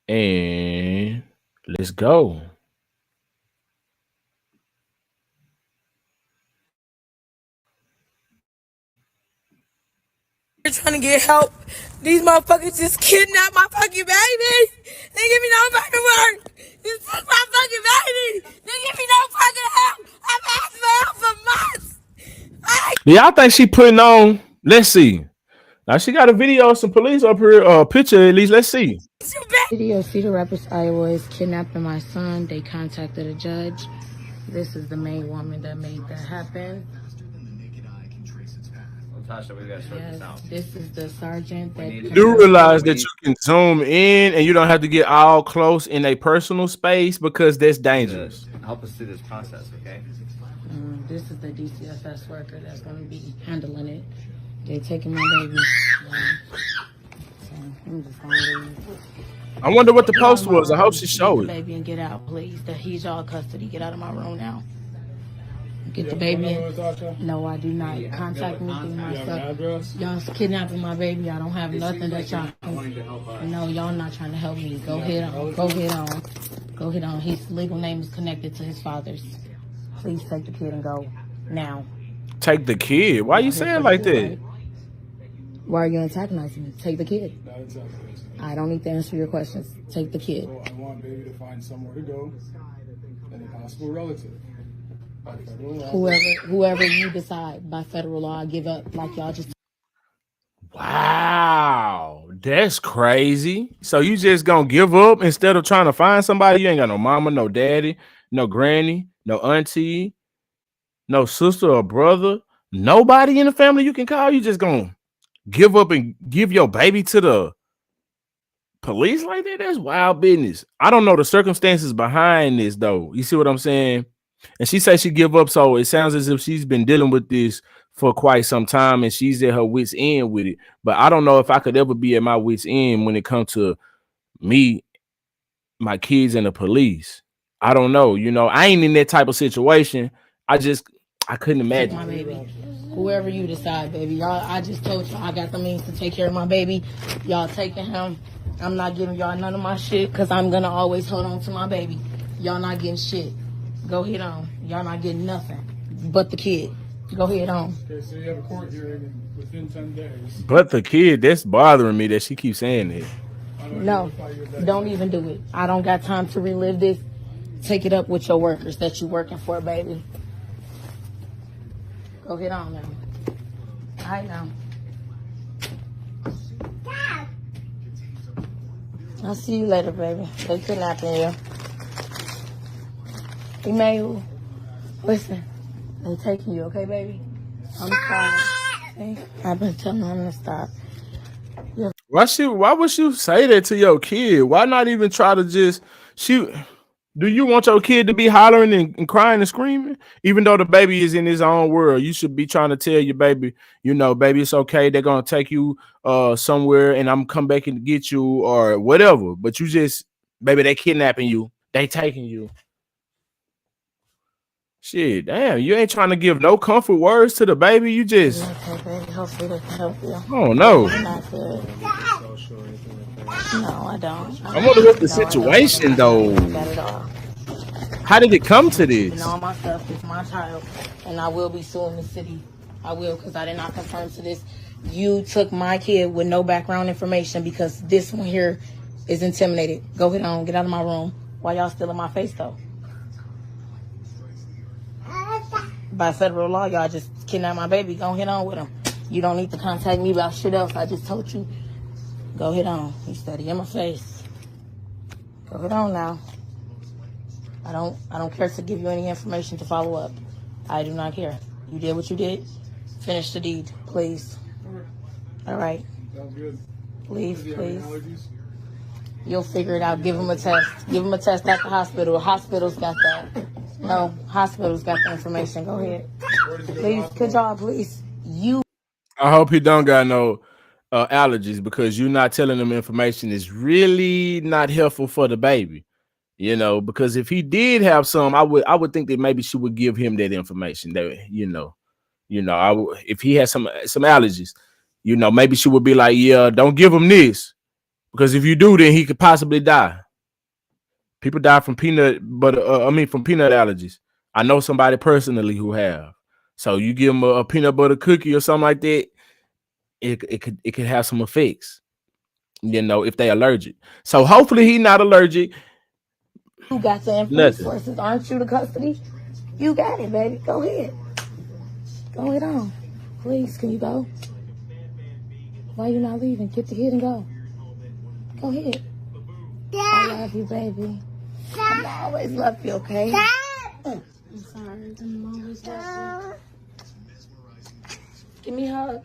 And let's go. You're trying to get help. These motherfuckers just kidnapped my fucking baby. They give me no fucking work. This is my fucking baby. They give me no fucking help. I've asked for help for months. Do y'all think she putting on? Let's see. Now she got a video of some police up here, picture at least. Let's see. Video Cedar Rapids, Iowa is kidnapping my son. They contacted a judge. This is the main woman that made that happen. Tasha, we gotta sort this out. This is the sergeant that You do realize that you can zoom in and you don't have to get all close in a personal space because that's dangerous. Help us through this process, okay? This is the DCFS worker that's going to be handling it. They're taking my baby. So I'm just going to leave. I wonder what the post was. I hope she showed it. Baby and get out, please. That he's y'all custody. Get out of my room now. Get the baby in. No, I do not. Contact me through myself. Y'all kidnapping my baby. I don't have nothing that y'all can. No, y'all not trying to help me. Go ahead on. His legal name is connected to his father's. Please take the kid and go now. Take the kid? Why you saying like that? Why are you antagonizing me? Take the kid. I don't need to answer your questions. Take the kid. I want baby to find somewhere to go and a possible relative. Whoever you decide by federal law, I give up. Like y'all just. Wow, that's crazy. So you just gonna give up instead of trying to find somebody? You ain't got no mama, no daddy, no granny, no auntie, no sister or brother, nobody in the family you can call. You just gonna give up and give your baby to the police like that? That's wild business. I don't know the circumstances behind this though. You see what I'm saying? And she said she give up, so it sounds as if she's been dealing with this for quite some time and she's at her wit's end with it. But I don't know if I could ever be at my wit's end when it comes to me, my kids, and the police. I don't know. You know, I ain't in that type of situation. I couldn't imagine. My baby. Whoever you decide, baby. Y'all, I just told you I got the means to take care of my baby. Y'all taking him. I'm not giving y'all none of my shit because I'm going to always hold on to my baby. Y'all not getting shit. Go ahead on. Y'all not getting nothing but the kid. Go ahead on. Okay, so you have a court hearing within 10 days. But the kid, that's bothering me that she keeps saying that. No, don't even do it. I don't got time to relive this. Take it up with your workers that you're working for, baby. Go ahead on now. All right now. I'll see you later, baby. They kidnapping you. Emmanuel, listen, they taking you, okay, baby? I'm sorry. Okay? I've been telling them to stop. Why would you say that to your kid? Why not even try to just shoot? Do you want your kid to be hollering and crying and screaming? Even though the baby is in his own world, you should be trying to tell your baby, baby, it's okay. They're gonna take you somewhere and I'm come back and get you or whatever. But you just, baby, they kidnapping you, they taking you. Shit, damn, you ain't trying to give no comfort words to the baby. You just Hopefully they can help you. Oh no. Not good. No, I don't. I wonder what's the situation though. How did it come to this? And all my stuff is my child, and I will be suing the city. I will, because I did not confirm to this. You took my kid with no background information because this one here is intimidated. Go ahead on, get out of my room. Why y'all still in my face though? By federal law, y'all just kidnapped my baby. Go ahead on with him. You don't need to contact me about shit else. I just told you. Go ahead on. You steady in my face. Go ahead on now. I don't care to give you any information to follow up. I do not care. You did what you did. Finish the deed, please. All right. Sounds good. Please. You'll figure it out. Give him a test. Give him a test at the hospital. Hospital's got that. No, hospital's got the information. Go ahead. Please, good job, please. I hope he don't got no allergies, because you not telling them information is really not helpful for the baby. Because if he did have some, I would think that maybe she would give him that information. That if he has some allergies, maybe she would be like, yeah, don't give him this, because if you do, then he could possibly die. People die from peanut allergies. I know somebody personally who have. So you give them a peanut butter cookie or something like that, it could have some effects. If they allergic. So hopefully he not allergic. You got the resources, aren't you? The custody, you got it, baby. Go ahead. Go ahead on, please. Can you go? Why you not leaving? Get the kid and go. Go ahead. I love you, baby. I'm always love you, okay? I'm sorry. I'm always love you. Give me a hug.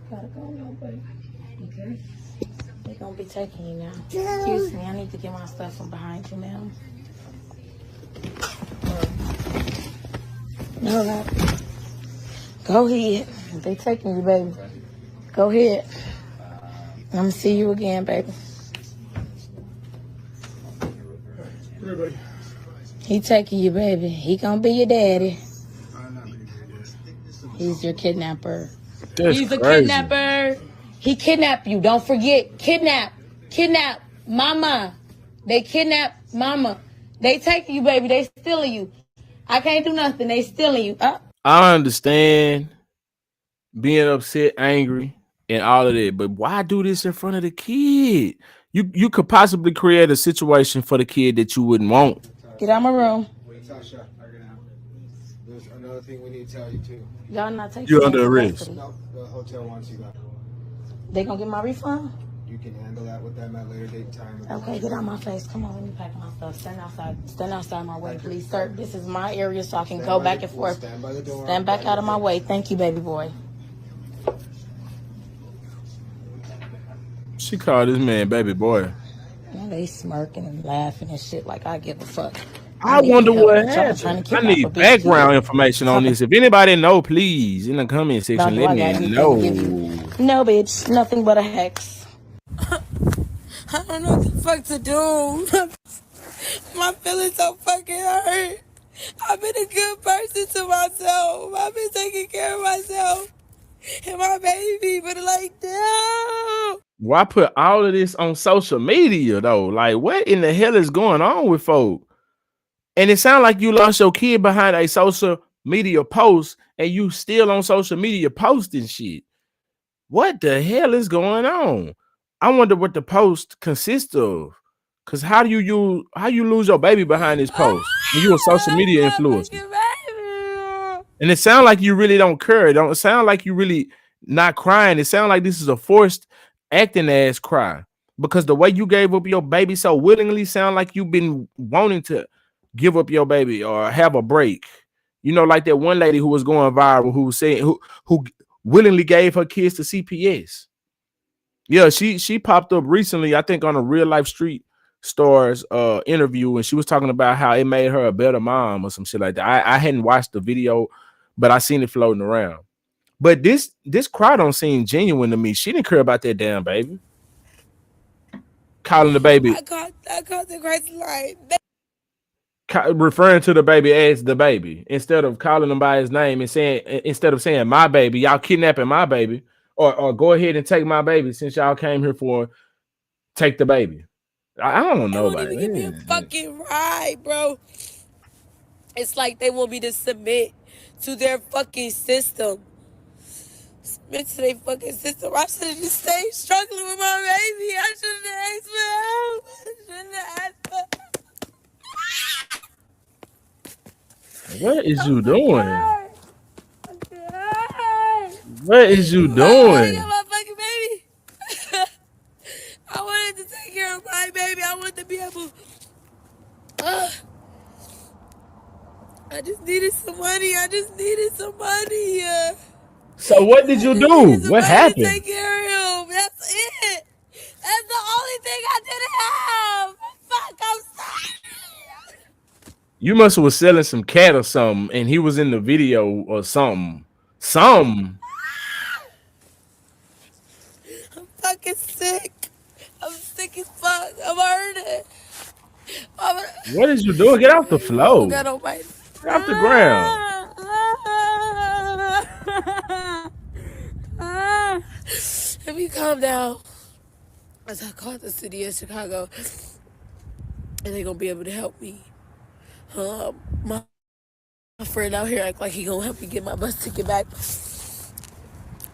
Gotta go now, baby. Okay. They're gonna be taking you now. Excuse me, I need to get my stuff from behind you, ma'am. All right. Go ahead. They taking you, baby. Go ahead. I'm gonna see you again, baby. Everybody. He taking you, baby. He gonna be your daddy. He's your kidnapper. He's a kidnapper. He kidnapped you. Don't forget. Kidnap. Mama. They kidnap mama. They taking you, baby. They stealing you. I can't do nothing. They stealing you. I understand being upset, angry, and all of that, but why do this in front of the kid? You could possibly create a situation for the kid that you wouldn't want. Get out of my room. Wait, Tasha. There's another thing we need to tell you too. Y'all not taking You're under arrest. No, the hotel wants you back. They gonna get my refund? You can handle that with them at later date and time. Okay, get out my face. Come on, let me pack my stuff. Stand outside. Stand outside my way, please, sir. This is my area, so I can go back and forth. Stand by the door. Stand back out of my way. Thank you, baby boy. She called this man baby boy. Now they smirking and laughing and shit like I give a fuck. I wonder what happened. I need background information on this. If anybody know, please, in the comment section, let me know. No, bitch. Nothing but a hex. I don't know what the fuck to do. My feelings so fucking hurt. I've been a good person to myself. I've been taking care of myself and my baby, but like, no. Why put all of this on social media though? Like, what in the hell is going on with folk? And it sounds like you lost your kid behind a social media post, and you still on social media posting shit. What the hell is going on? I wonder what the post consists of. Cause how you lose your baby behind this post? And you a social media influencer. And it sounds like you really don't care. It don't sound like you really not crying. It sounds like this is a forced acting ass cry. Because the way you gave up your baby so willingly sound like you've been wanting to give up your baby or have a break. Like that one lady who was going viral who was saying who willingly gave her kids to CPS. Yeah, she popped up recently, I think on a real life street Star's interview, and she was talking about how it made her a better mom or some shit like that. I hadn't watched the video, but I seen it floating around. But this cry don't seem genuine to me. She didn't care about that damn baby. Calling the baby, I caught the crazy line. referring to the baby as the baby instead of calling him by his name and saying, instead of saying my baby, y'all kidnapping my baby, or go ahead and take my baby since y'all came here for take the baby. I don't know, They won't even give me a fucking ride, bro. It's like they want me to submit to their fucking system. Submit to their fucking system. I should have just stayed struggling with my baby. I shouldn't have asked for help. I shouldn't have asked for What is you doing? What is you doing? I got my fucking baby. I wanted to take care of my baby. I wanted to be able. I just needed some money. So what did you do? What happened? Take care of him. That's it. That's the only thing I didn't have. Fuck, I'm sorry. You must have was selling some cat or something, and he was in the video or something. I'm fucking sick. I'm sick as fuck. I'm hurting. What is you doing? Get off the floor. Get off the ground. Let me calm down. As I called the city of Chicago, and they're gonna be able to help me. My friend out here act like he gonna help me get my bus ticket back.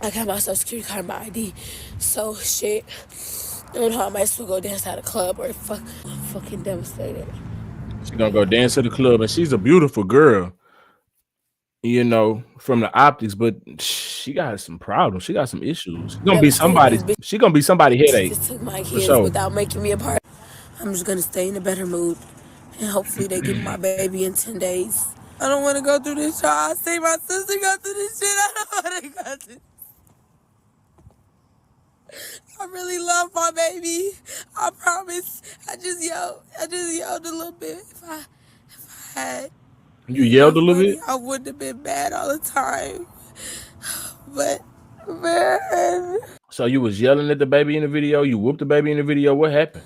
I got my social security card and my ID. So shit. I don't know how I might still go dance at a club or I'm fucking devastated. She's gonna go dance at the club, and she's a beautiful girl, you know, from the optics, but she got some problems. She got some issues. She's gonna be somebody's headache. Just took my kids without making me a part. I'm just gonna stay in a better mood, and hopefully they get my baby in 10 days. I don't want to go through this, y'all. I see my sister go through this shit. I don't want to go through. I really love my baby. I promise. I just yelled a little bit. If I had. You yelled a little bit? I wouldn't have been mad all the time. But man. So you was yelling at the baby in the video? You whooped the baby in the video? What happened?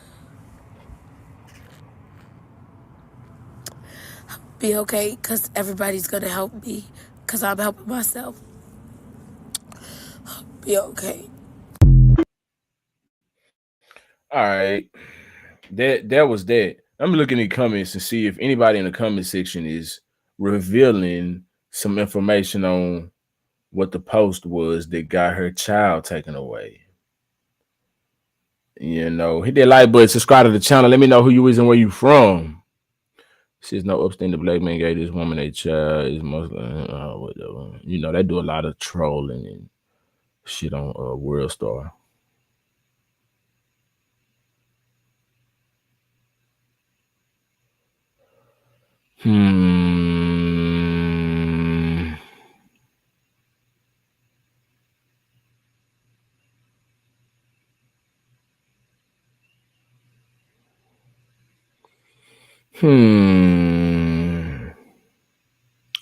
Be okay, because everybody's gonna help me, because I'm helping myself. Be okay. All right, that was that. I'm looking in the comments and see if anybody in the comment section is revealing some information on what the post was that got her child taken away. You know, hit that like button, subscribe to the channel. Let me know who you is and where you from. Says no upstanding black man gave this woman a child is Muslim. Whatever. You know, they do a lot of trolling and shit on World Star.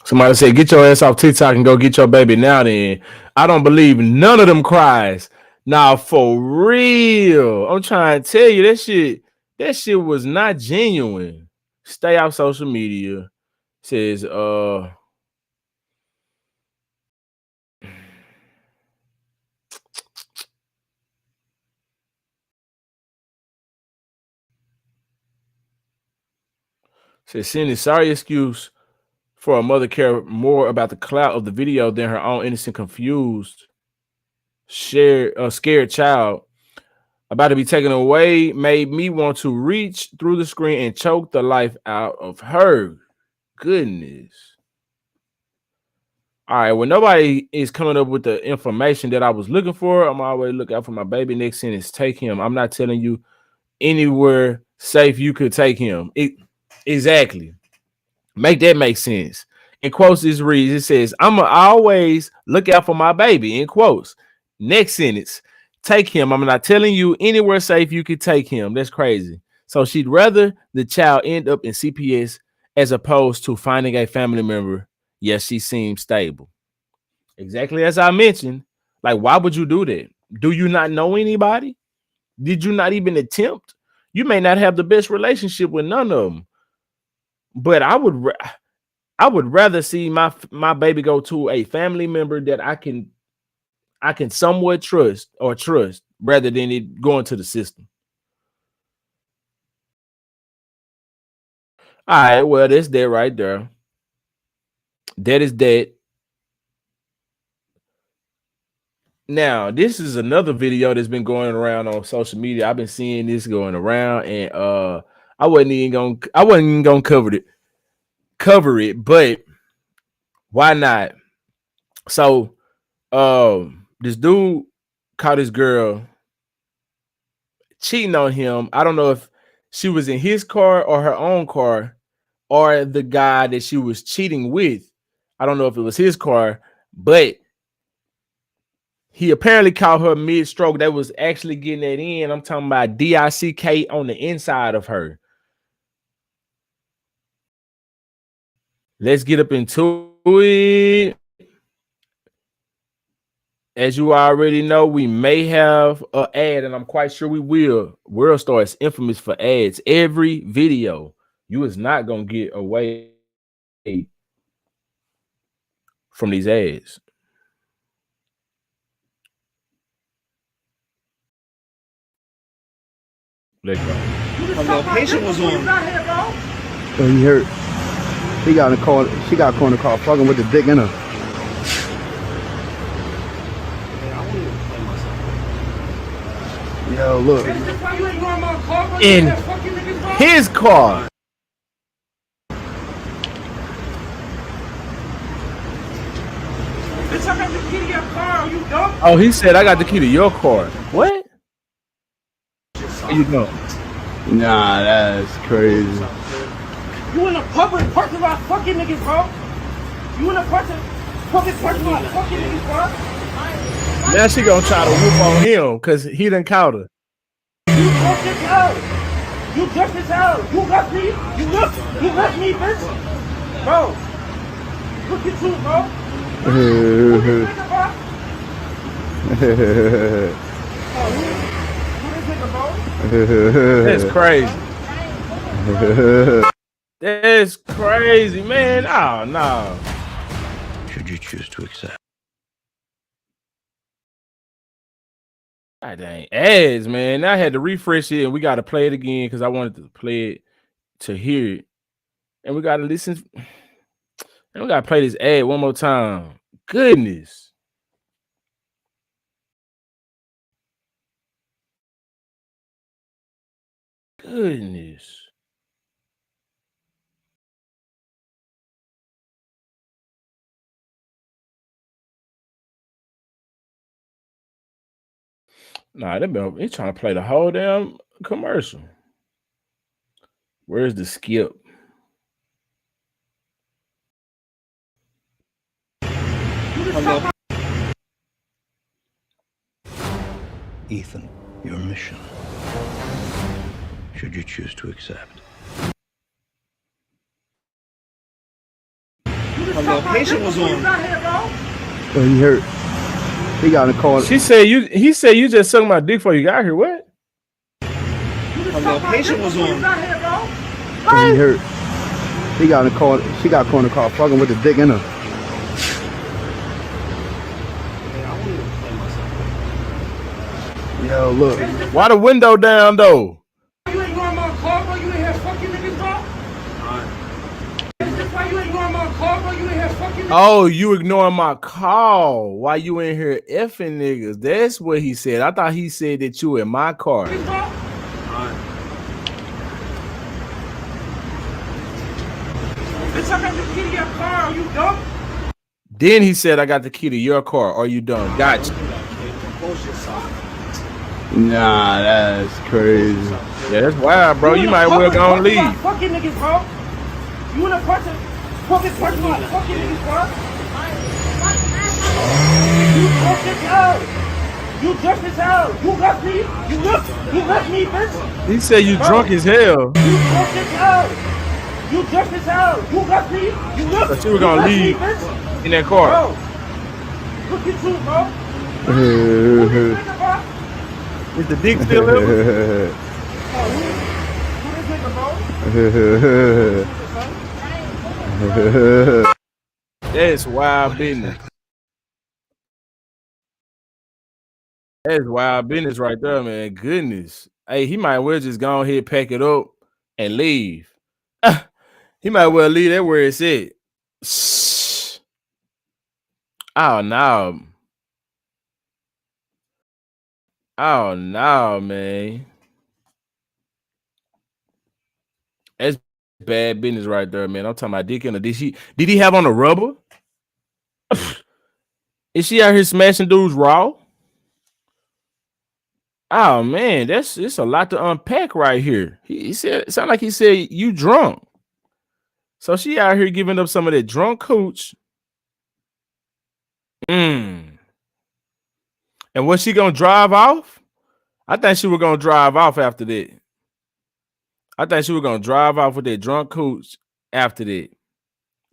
Somebody said, get your ass off TikTok and go get your baby now then. I don't believe none of them cries. Now, for real. I'm trying to tell you, that shit was not genuine. Stay off social media. Says, Cindy, sorry excuse for a mother care more about the clout of the video than her own innocent, confused, scared child about to be taken away made me want to reach through the screen and choke the life out of her. Goodness. All right, when nobody is coming up with the information that I was looking for, I'm always looking out for my baby. Next sentence, take him. I'm not telling you anywhere safe you could take him. Exactly. Make that make sense. In quotes, this reads, it says, I'ma always look out for my baby. In quotes. Next sentence, take him. I'm not telling you anywhere safe you could take him. That's crazy. So she'd rather the child end up in CPS as opposed to finding a family member. Yes, she seems stable. Exactly as I mentioned. Like, why would you do that? Do you not know anybody? Did you not even attempt? You may not have the best relationship with none of them. But I would rather see my baby go to a family member that I can somewhat trust rather than it going to the system. All right, well, that's that right there. That is that. Now, this is another video that's been going around on social media. I've been seeing this going around, and I wasn't even gonna cover it, but why not? So this dude caught his girl cheating on him. I don't know if she was in his car or her own car, or the guy that she was cheating with. I don't know if it was his car, but he apparently caught her mid-stroke. That was actually getting that in. I'm talking about DICK on the inside of her. Let's get up into it. As you already know, we may have an ad, and I'm quite sure we will. World Star is infamous for ads. Every video, you is not going to get away from these ads. Let's go. Her location was on. So he hurt. He got in the car. She got caught in the car fucking with the dick in her. Yo, look. In his car. Bitch, I got the key to your car. Are you dumb? Oh, he said I got the key to your car. What? Where you go? Nah, that's crazy. You in a public parking lot fucking niggas, bro. You in a public parking lot fucking niggas, bro. Now she gonna try to whoop on him because he done caught her. You drunk as hell. You drunk as hell. You left me. You left me, bitch. Bro. Look at you, bro. That's crazy. That's crazy, man. Oh, no. Should you choose to accept? God dang ads, man. I had to refresh it, and we got to play it again because I wanted to play it to hear it. And we got to listen. And we got to play this ad one more time. Goodness. Goodness. Nah, they trying to play the whole damn commercial. Where's the skip? Ethan, your mission. Should you choose to accept? Her location was on. So he hurt. He got in the car. He said you just sucked my dick before you got here. What? Her location was on. So he hurt. He got in the car. She got caught in the car fucking with the dick in her. Yo, look. Why the window down though? You ain't going my car, bro. You ain't here fucking niggas, bro. Why you ain't going my car, bro? You ain't here fucking niggas. Oh, you ignoring my call while you in here effing niggas. That's what he said. I thought he said that you in my car. Bitch, I got the key to your car. Are you dumb? Then he said, I got the key to your car. Are you done? Gotcha. Nah, that's crazy. Yeah, that's wild, bro. You might well go and leave. Fucking niggas, bro. You in a public parking lot fucking niggas, bro. You drunk as hell. You drunk as hell. You left me. You left me, bitch. He said you Bro, drunk as hell. you drunk as hell. You drunk as hell. You left me. So she was gonna leave in that car. Bro, look at you, bro. Is the dick still in? That's wild business. That's wild business right there, man. Goodness. Hey, he might well just go ahead, pack it up, and leave. He might well leave that where it's at. Oh no. Oh no, man. That's bad business right there, man. I'm talking about dick in her. Did he have on a rubber? Is she out here smashing dudes raw? Oh man, it's a lot to unpack right here. He said it sounded like he said you drunk. So she out here giving up some of that drunk cooch. And was she gonna drive off? I think she was gonna drive off after that. I think she was gonna drive off with that drunk cooch after that.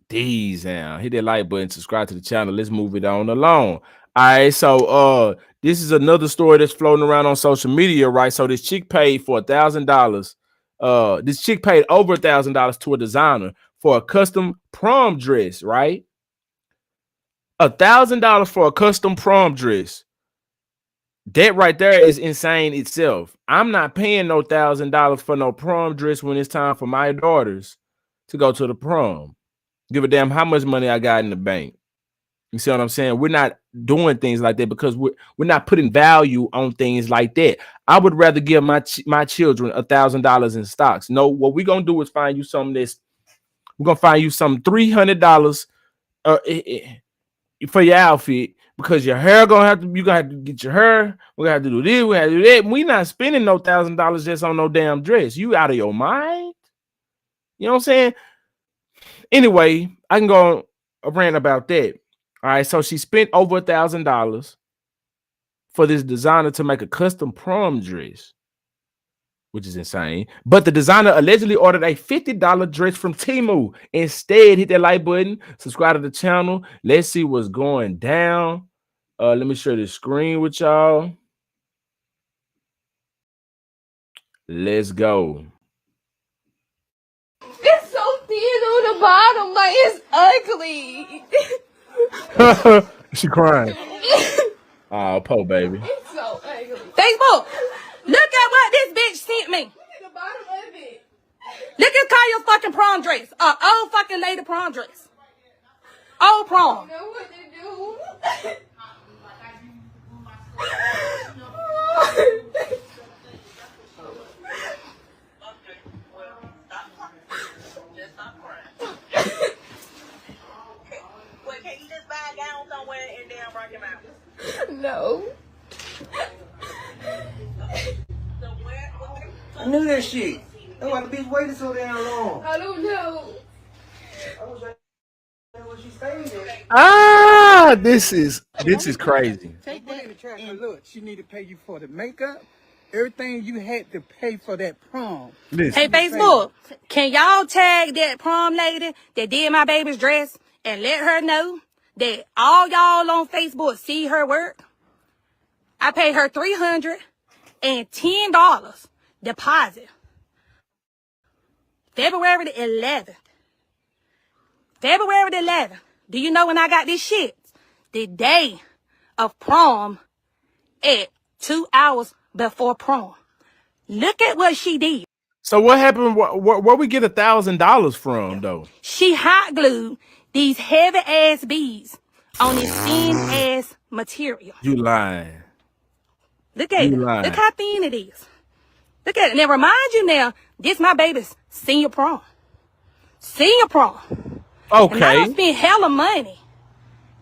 These now. Hit that like button, subscribe to the channel. Let's move it on along. All right, so this is another story that's floating around on social media, right? So this chick paid for $1,000. This chick paid over $1,000 to a designer for a custom prom dress, right? $1,000 for a custom prom dress. That right there is insane itself. I'm not paying no $1,000 for no prom dress when it's time for my daughters to go to the prom. Give a damn how much money I got in the bank. You see what I'm saying? We're not doing things like that because we're not putting value on things like that. I would rather give my children $1,000 in stocks. No, what we're gonna do is find you something we're gonna find you some $300 for your outfit because your hair you gonna have to get your hair. We're gonna have to do this. We have to do that. We not spending no $1,000 just on no damn dress. You out of your mind? You know what I'm saying? Anyway, I can go a rant about that. All right, so she spent over $1,000 for this designer to make a custom prom dress, which is insane. But the designer allegedly ordered a $50 dress from Temu. Instead, hit that like button, subscribe to the channel. Let's see what's going down. Let me share the screen with y'all. Let's go. It's so thin on the bottom, like it's ugly. She crying. Oh, poor baby. It's so ugly. Facebook, look at what this bitch sent me. Look at Kaya's fucking prom dress. Old fucking lady prom dress. Old prom. I don't know what to do. No. I knew that shit. That's why the bitch waited so damn long. I don't know. I was like, where she stayed at. Ah, this is crazy. Take that in the trash. And look, she need to pay you for the makeup. Everything you had to pay for that prom. Hey, Facebook, can y'all tag that prom lady that did my baby's dress and let her know that all y'all on Facebook see her work? I paid her $310 deposit. February the 11th. February the 11th. Do you know when I got this shit? The day of prom at 2 hours before prom. Look at what she did. So what happened? Where we get $1,000 from though? She hot glued these heavy ass beads on this thin ass material. You lying. Look at it. Look how thin it is. Look at it. Now remind you now, this my baby's senior prom. Senior prom. Okay. And I don't spend hella money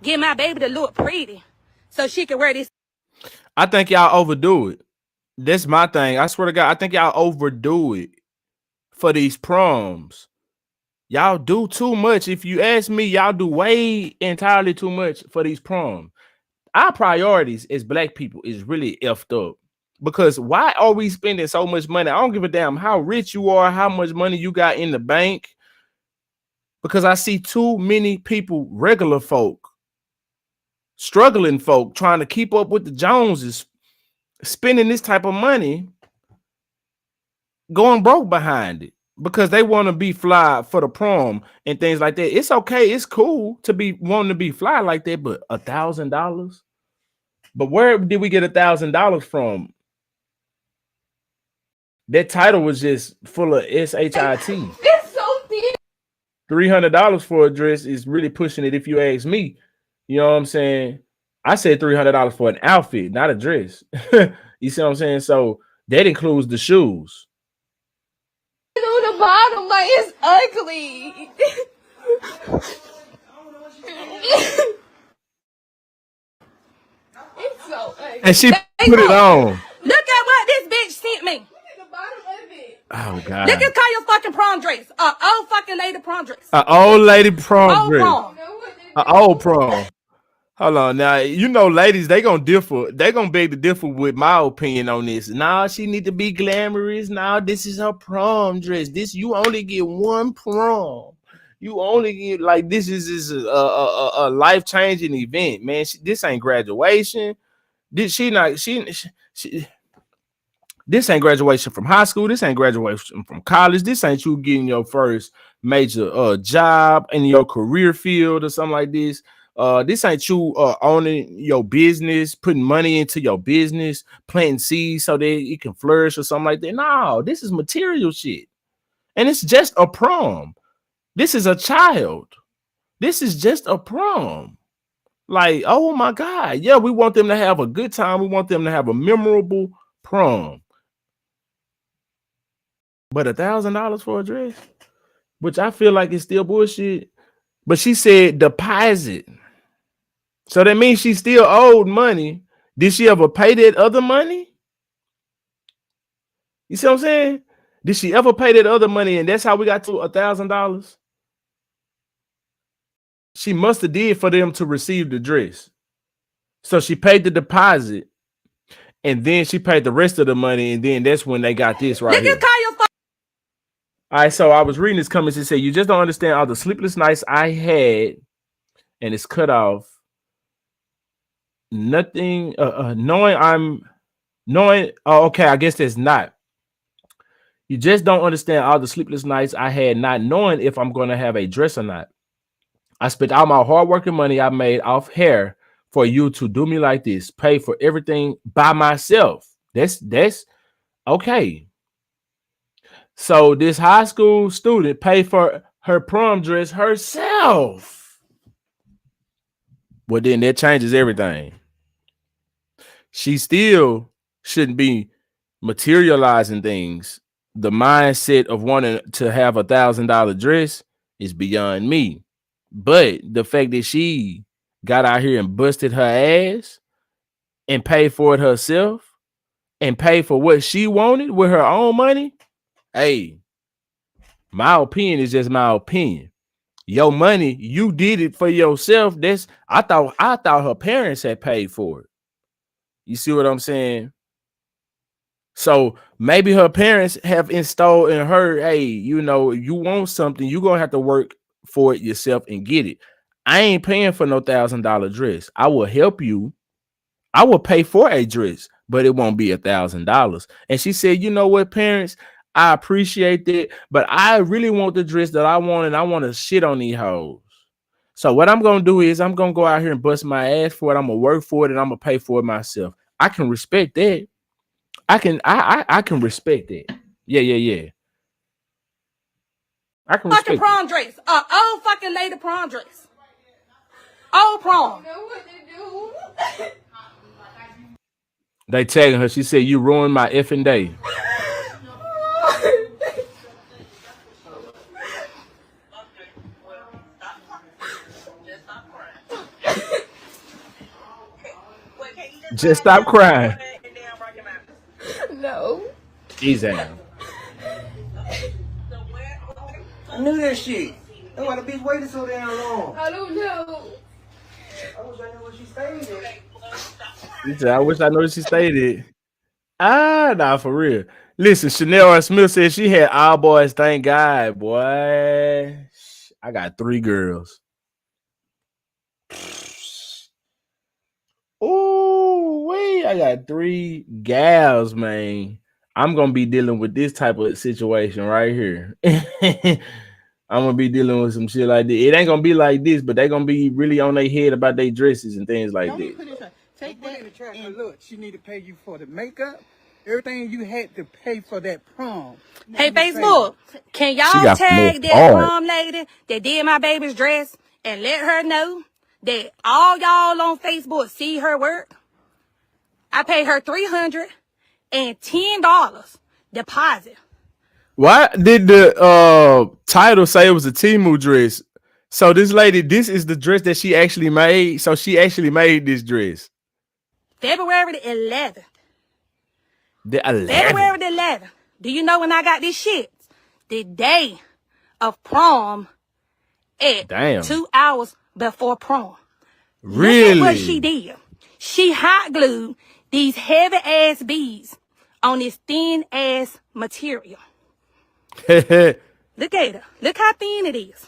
getting my baby to look pretty so she can wear this. I think y'all overdo it. That's my thing. I swear to God, I think y'all overdo it for these proms. Y'all do too much. If you ask me, y'all do way entirely too much for these proms. our priorities as black people is really effed up. Because why are we spending so much money? I don't give a damn how rich you are, how much money you got in the bank. Because I see too many people, regular folk, struggling folk, trying to keep up with the Joneses, spending this type of money, going broke behind it because they want to be fly for the prom and things like that. It's okay. It's cool to be wanting to be fly like that, but $1,000. But where did we get $1,000 from? That title was just full of shit. It's so thin. $300 for a dress is really pushing it, if you ask me. You know what I'm saying? I said $300 for an outfit, not a dress. You see what I'm saying? So that includes the shoes. On the bottom, like it's ugly. It's so ugly. And she put it on. Look at what this bitch sent me. Oh God. Look at Kaya's fucking prom dress. Old fucking lady prom dress. An old lady prom Old dress. prom. An old prom. Hold on. Now, you know, ladies, they gonna differ. They gonna beg to differ with my opinion on this. Nah, she need to be glamorous. Nah, this is her prom dress. This, you only get one prom. You only get, like, this is a life-changing event, man. This ain't graduation. This ain't graduation from high school. This ain't graduation from college. This ain't you getting your first major job in your career field or something like this. This ain't you owning your business, putting money into your business, planting seeds so that it can flourish or something like that. No, this is material shit. And it's just a prom. This is a child. This is just a prom. Like, oh my God. Yeah, we want them to have a good time. We want them to have a memorable prom. But $1,000 for a dress, which I feel like is still bullshit. But she said deposit. So that means she still owed money. Did she ever pay that other money? You see what I'm saying? Did she ever pay that other money? And that's how we got to $1,000. She must have did for them to receive the dress. So she paid the deposit, and then she paid the rest of the money, and then that's when they got this right here. All right, so I was reading this comments and said, you just don't understand all the sleepless nights I had, and it's cut off. Nothing, knowing, oh, okay, I guess that's not. You just don't understand all the sleepless nights I had not knowing if I'm going to have a dress or not. I spent all my hardworking money I made off hair for you to do me like this, pay for everything by myself. That's okay. So this high school student paid for her prom dress herself. Well, then that changes everything. She still shouldn't be materializing things. The mindset of wanting to have $1,000 dress is beyond me. But the fact that she got out here and busted her ass and paid for it herself and paid for what she wanted with her own money, hey, my opinion is just my opinion. Your money, you did it for yourself. I thought her parents had paid for it. You see what I'm saying? So maybe her parents have installed in her, hey, you know, you want something, you're gonna have to work for it yourself and get it. I ain't paying for no $1,000 dress. I will help you. I will pay for a dress, but it won't be $1,000. And she said, you know what, parents, I appreciate that, but I really want the dress that I want, and I want to shit on these hoes. So what I'm gonna do is I'm gonna go out here and bust my ass for it. I'm gonna work for it, and I'm gonna pay for it myself. I can respect that. I can respect that. Yeah. I can respect fucking prom dress. Old fucking lady prom dress. Old prom. They tagging her. She said, you ruined my effing day. Just stop crying. No. Easy. I knew that shit. That's why the bitch waited so damn long. I don't know. I was wondering where she stayed at. He said, I wish I knew she stated. Nah, for real. Listen, Chanel R. Smith said she had all boys. Thank God, boy. I got 3 girls. Ooh, wait, I got 3 gals, man. I'm gonna be dealing with this type of situation right here. I'm gonna be dealing with some shit like this. It ain't gonna be like this, but they gonna be really on their head about their dresses and things like Don't that. put it Take that in the trash. Look, she need to pay you for the makeup. Everything you had to pay for that prom. Hey, Facebook, can She y'all got more tag that hard. prom lady that did my baby's dress and let her know that all y'all on Facebook see her work? I paid her $310 deposit. Why did the title say it was a Temu dress? So this lady, this is the dress that she actually made. So she actually made this dress. February the 11th. The 11th. February the 11th. Do you know when I got this shit? The day of prom at 2 hours before prom. Really? Look at what she did. She hot glued these heavy ass beads on this thin ass material. Look at her. Look how thin it is.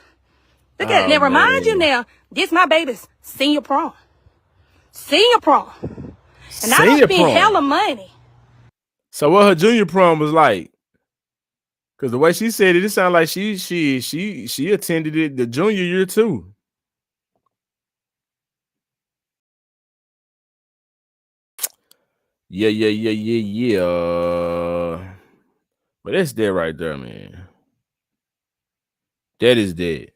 Look at it. Now remind you now, this my baby's senior prom. Senior prom. And I don't spend hella money. So what her junior prom was like? Cause the way she said it, it sounded like she attended it the junior year too. Yeah. But that's dead right there, man. That is dead.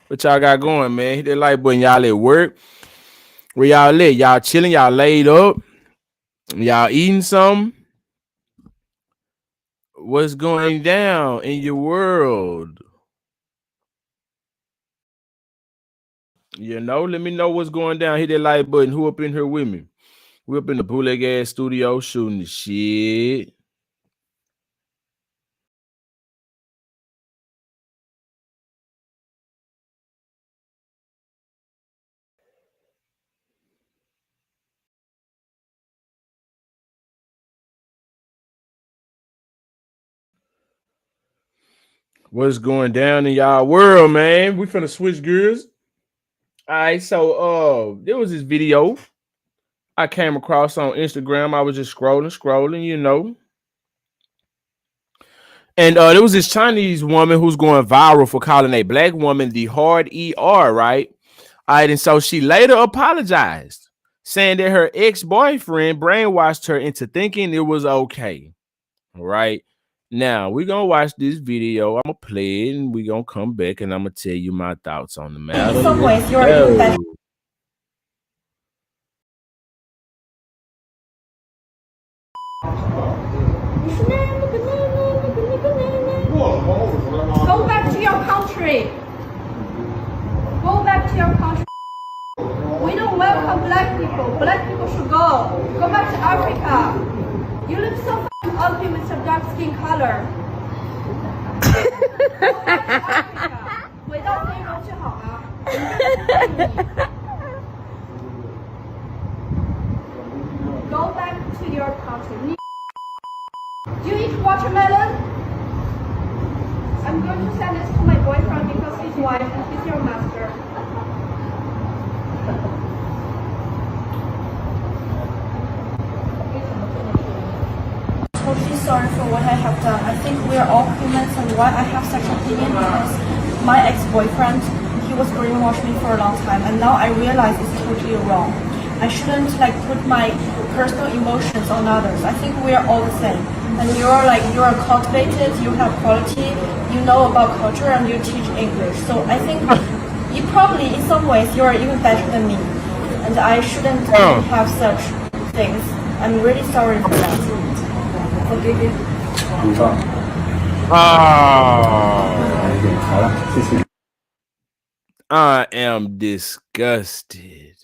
What y'all got going, man? Hit that like button. Y'all at work? Where y'all at? Y'all chilling? Y'all laid up? Y'all eating something? What's going down in your world? You know, let me know what's going down. Hit that like button. Who up in here with me? We up in the bootleg ass studio shooting the shit. What's going down in y'all world, man? We finna switch gears. All right, so there was this video I came across on Instagram. I was just scrolling, you know. And there was this Chinese woman who's going viral for calling a black woman the hard ER, right? All right, and so she later apologized, saying that her ex-boyfriend brainwashed her into thinking it was okay. All right. Now we're gonna watch this video. I'm gonna play it and we're gonna come back and I'm gonna tell you my thoughts on the matter. In some ways, you're even better. Go back to your country. Go back to your country. We don't welcome black people. Black people should go. Go back to Africa. You look so ugly with your dark skin color. Go back to your country. Do you eat watermelon? I'm going to send this to my boyfriend because his wife and he's your master. Totally sorry for what I have done. I think we are all humans, and why I have such opinion because my ex-boyfriend, he was brainwashed me for a long time, and now I realize it's totally wrong. I shouldn't put my personal emotions on others. I think we are all the same. And you're cultivated, you have quality, you know about culture, and you teach English. So I think you probably, in some ways, you're even better than me. And I shouldn't have such things. I'm really sorry for that. Forgive you. I am disgusted.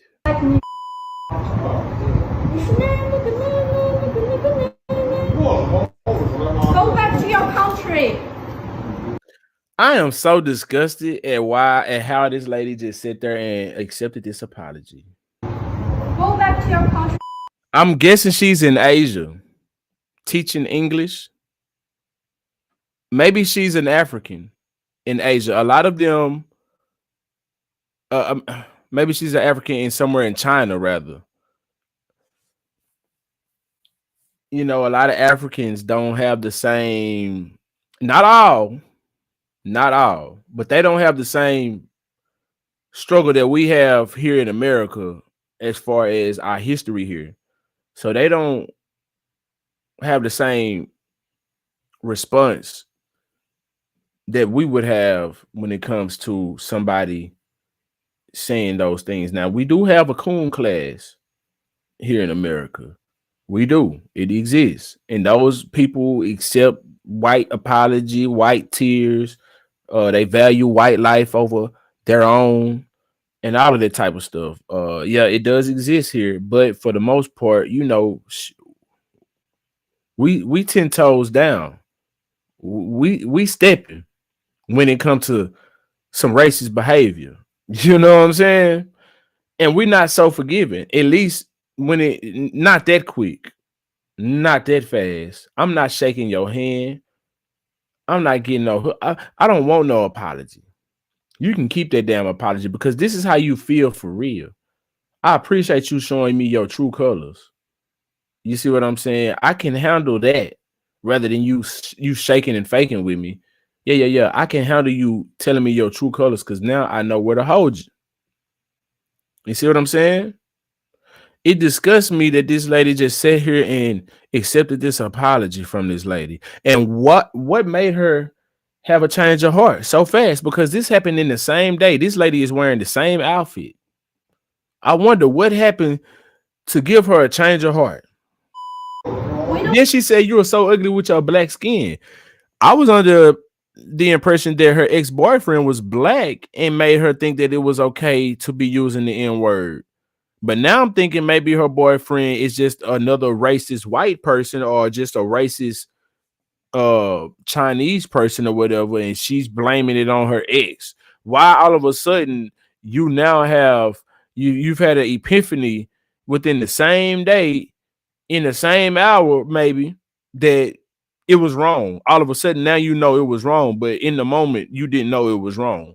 Go back to your country. I am so disgusted at how this lady just sat there and accepted this apology. Go back to your country. I'm guessing she's in Asia teaching English. Maybe she's an African in Asia. A lot of them, maybe she's an African in somewhere in China, rather. You know, a lot of Africans don't have the same, not all, but they don't have the same struggle that we have here in America as far as our history here. So they don't have the same response that we would have when it comes to somebody saying those things. Now, we do have a coon class here in America. We do. It exists. And those people accept white apology, white tears. They value white life over their own and all of that type of stuff. Yeah, it does exist here. But for the most part, you know, we 10 toes down. We stepping when it comes to some racist behavior. You know what I'm saying? And we're not so forgiving, at least when it not that quick, not that fast. I'm not shaking your hand. I'm not getting no, I don't want no apology. You can keep that damn apology because this is how you feel for real. I appreciate you showing me your true colors. You see what I'm saying? I can handle that rather than you shaking and faking with me. Yeah. I can handle you telling me your true colors because now I know where to hold you. You see what I'm saying? It disgusts me that this lady just sat here and accepted this apology from this lady. And what made her have a change of heart so fast? Because this happened in the same day. This lady is wearing the same outfit. I wonder what happened to give her a change of heart. Then she said, "You were so ugly with your black skin." I was under the impression that her ex-boyfriend was black and made her think that it was okay to be using the N-word. But now I'm thinking maybe her boyfriend is just another racist white person or just a racist Chinese person or whatever, and she's blaming it on her ex. Why all of a sudden you now have you've had an epiphany within the same day, in the same hour, maybe, that it was wrong. All of a sudden now you know it was wrong, but in the moment you didn't know it was wrong.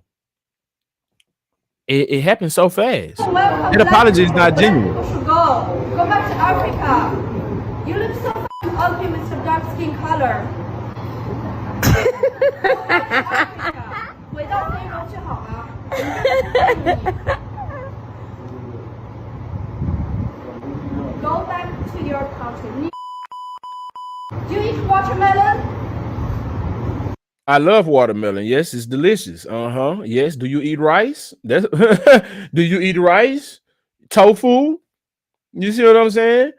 It happened so fast. That apology is not genuine. Go back to Africa. You look so ugly with your dark skin color. Go back to your country. Do you eat watermelon? I love watermelon. Yes, it's delicious. Yes. Do you eat rice? Do you eat rice? Tofu? You see what I'm saying?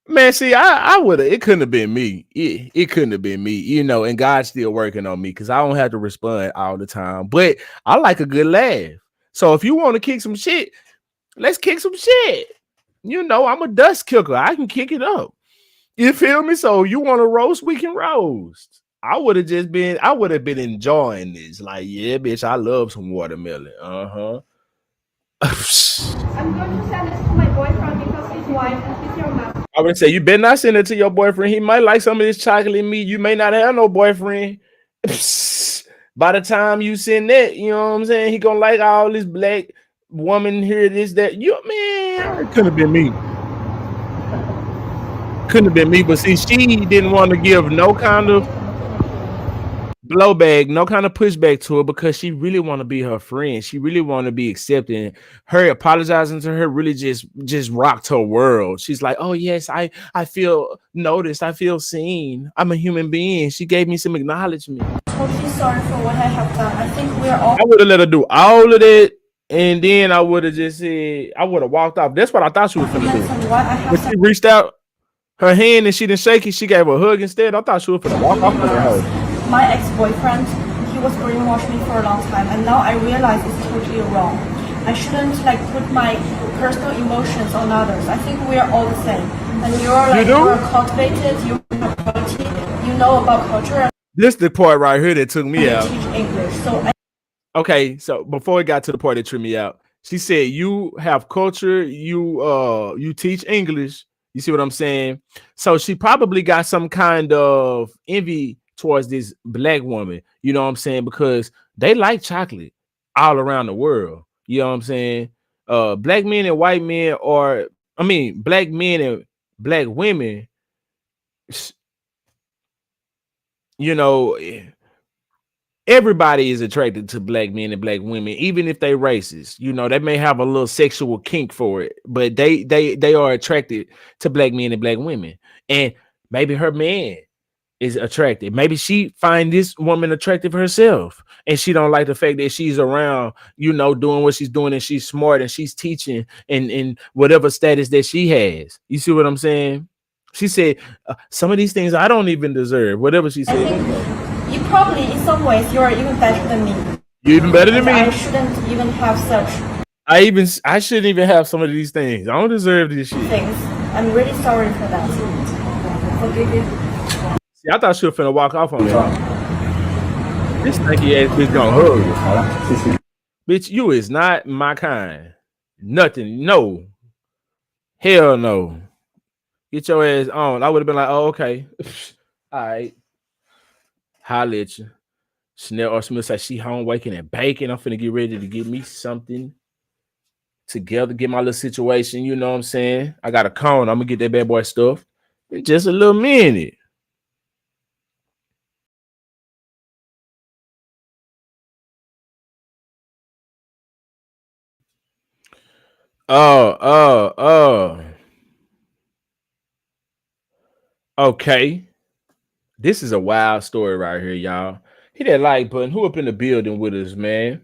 Man, see, I would have. It couldn't have been me. It couldn't have been me, you know, and God's still working on me because I don't have to respond all the time. But I like a good laugh. So if you want to kick some shit, let's kick some shit. You know, I'm a dust kicker. I can kick it up. You feel me? So you want to roast? We can roast. I would have been enjoying this. Like, yeah, bitch, I love some watermelon. I'm going to send this to my boyfriend because his wife and he's your master. I would say you better not send it to your boyfriend. He might like some of this chocolate meat. You may not have no boyfriend. By the time you send that, you know what I'm saying? He gonna like all this black woman here, this, that. You, man, it couldn't have been me. Couldn't have been me. But see, she didn't want to give no kind of blowback, no kind of pushback to her because she really want to be her friend. She really want to be accepting. Her apologizing to her really just rocked her world. She's like, "Oh yes, I feel noticed. I feel seen. I'm a human being." She gave me some acknowledgement. Totally sorry for what I have done. I think we're all. I would have let her do all of that, and then I would have just said, I would have walked off. That's what I thought she was gonna do. But she reached out her hand and she didn't shake it. She gave her a hug instead. I thought she was gonna walk off with her. My ex-boyfriend, he was brainwashing me for a long time, and now I realize it's totally wrong. I shouldn't put my personal emotions on others. I think we are all the same. And you're cultivated, you're quality, you know about culture. This the part right here that took me out. teach English. So Okay, so before it got to the part that tripped me out, she said you have culture, you teach English. You see what I'm saying? So she probably got some kind of envy towards this black woman, you know what I'm saying? Because they like chocolate all around the world. You know what I'm saying? Black men and white men, or I mean black men and black women, you know, everybody is attracted to black men and black women, even if they racist. You know, they may have a little sexual kink for it, but they are attracted to black men and black women. And maybe her man is attracted. Maybe she find this woman attractive herself, and she don't like the fact that she's around, you know, doing what she's doing, and she's smart and she's teaching and whatever status that she has. You see what I'm saying? She said some of these things I don't even deserve. Whatever she said. you probably, in some ways, you are even better than me. You're even better than me. I shouldn't even have such I shouldn't even have some of these things. I don't deserve this shit. things. I'm really sorry for that. Forgive me. See, I thought she was finna walk off on that. This stinky ass bitch gonna hug. Bitch, you is not my kind. Nothing. No. Hell no. Get your ass on. I would have been like, oh, okay. All right. Holla at you. Chanel or Smith said she home waking and baking. I'm finna get ready to get me something together, get my little situation. You know what I'm saying? I got a cone. I'm gonna get that bad boy stuff in just a little minute. Okay. This is a wild story right here, y'all. Hit that like button. Who up in the building with us, man?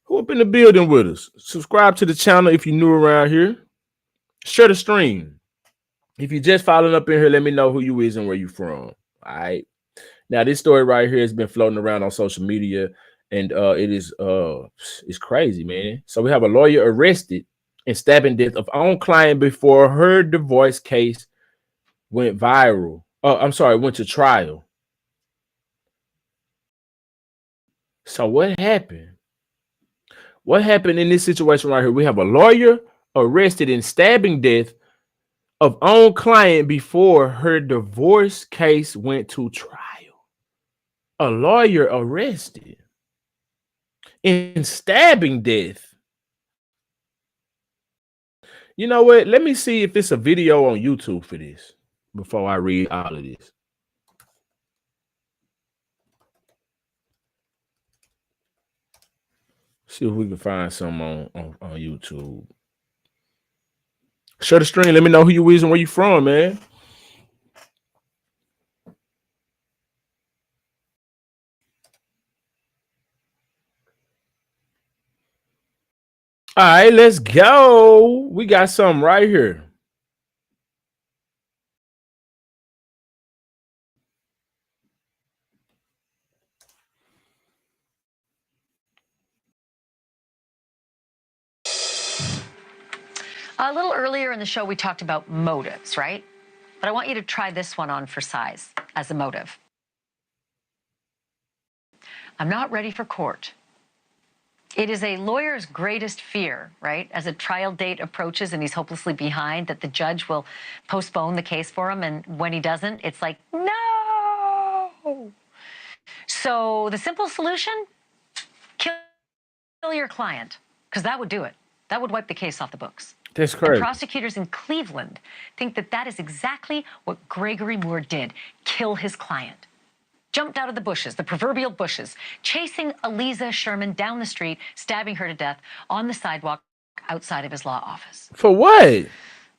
Who up in the building with us? Subscribe to the channel if you're new around here. Share the stream. If you just following up in here, let me know who you is and where you from. All right. Now, this story right here has been floating around on social media, and it's crazy, man. So we have a lawyer arrested in stabbing death of own client before her divorce case went viral. Went to trial. So what happened? What happened in this situation right here? We have a lawyer arrested in stabbing death of own client before her divorce case went to trial. A lawyer arrested in stabbing death. You know what? Let me see if it's a video on YouTube for this before I read all of this. See if we can find some on YouTube. Share the stream. Let me know who you is and where you from, man. All right, let's go. We got something right here. A little earlier in the show, we talked about motives, right? But I want you to try this one on for size as a motive. I'm not ready for court. It is a lawyer's greatest fear, right? As a trial date approaches and he's hopelessly behind, that the judge will postpone the case for him. And when he doesn't, it's like, no. So the simple solution, kill your client, because that would do it. That would wipe the case off the books. That's crazy. And prosecutors in Cleveland think that that is exactly what Gregory Moore did, kill his client. Jumped out of the bushes, the proverbial bushes, chasing Eliza Sherman down the street, stabbing her to death on the sidewalk outside of his law office. For what?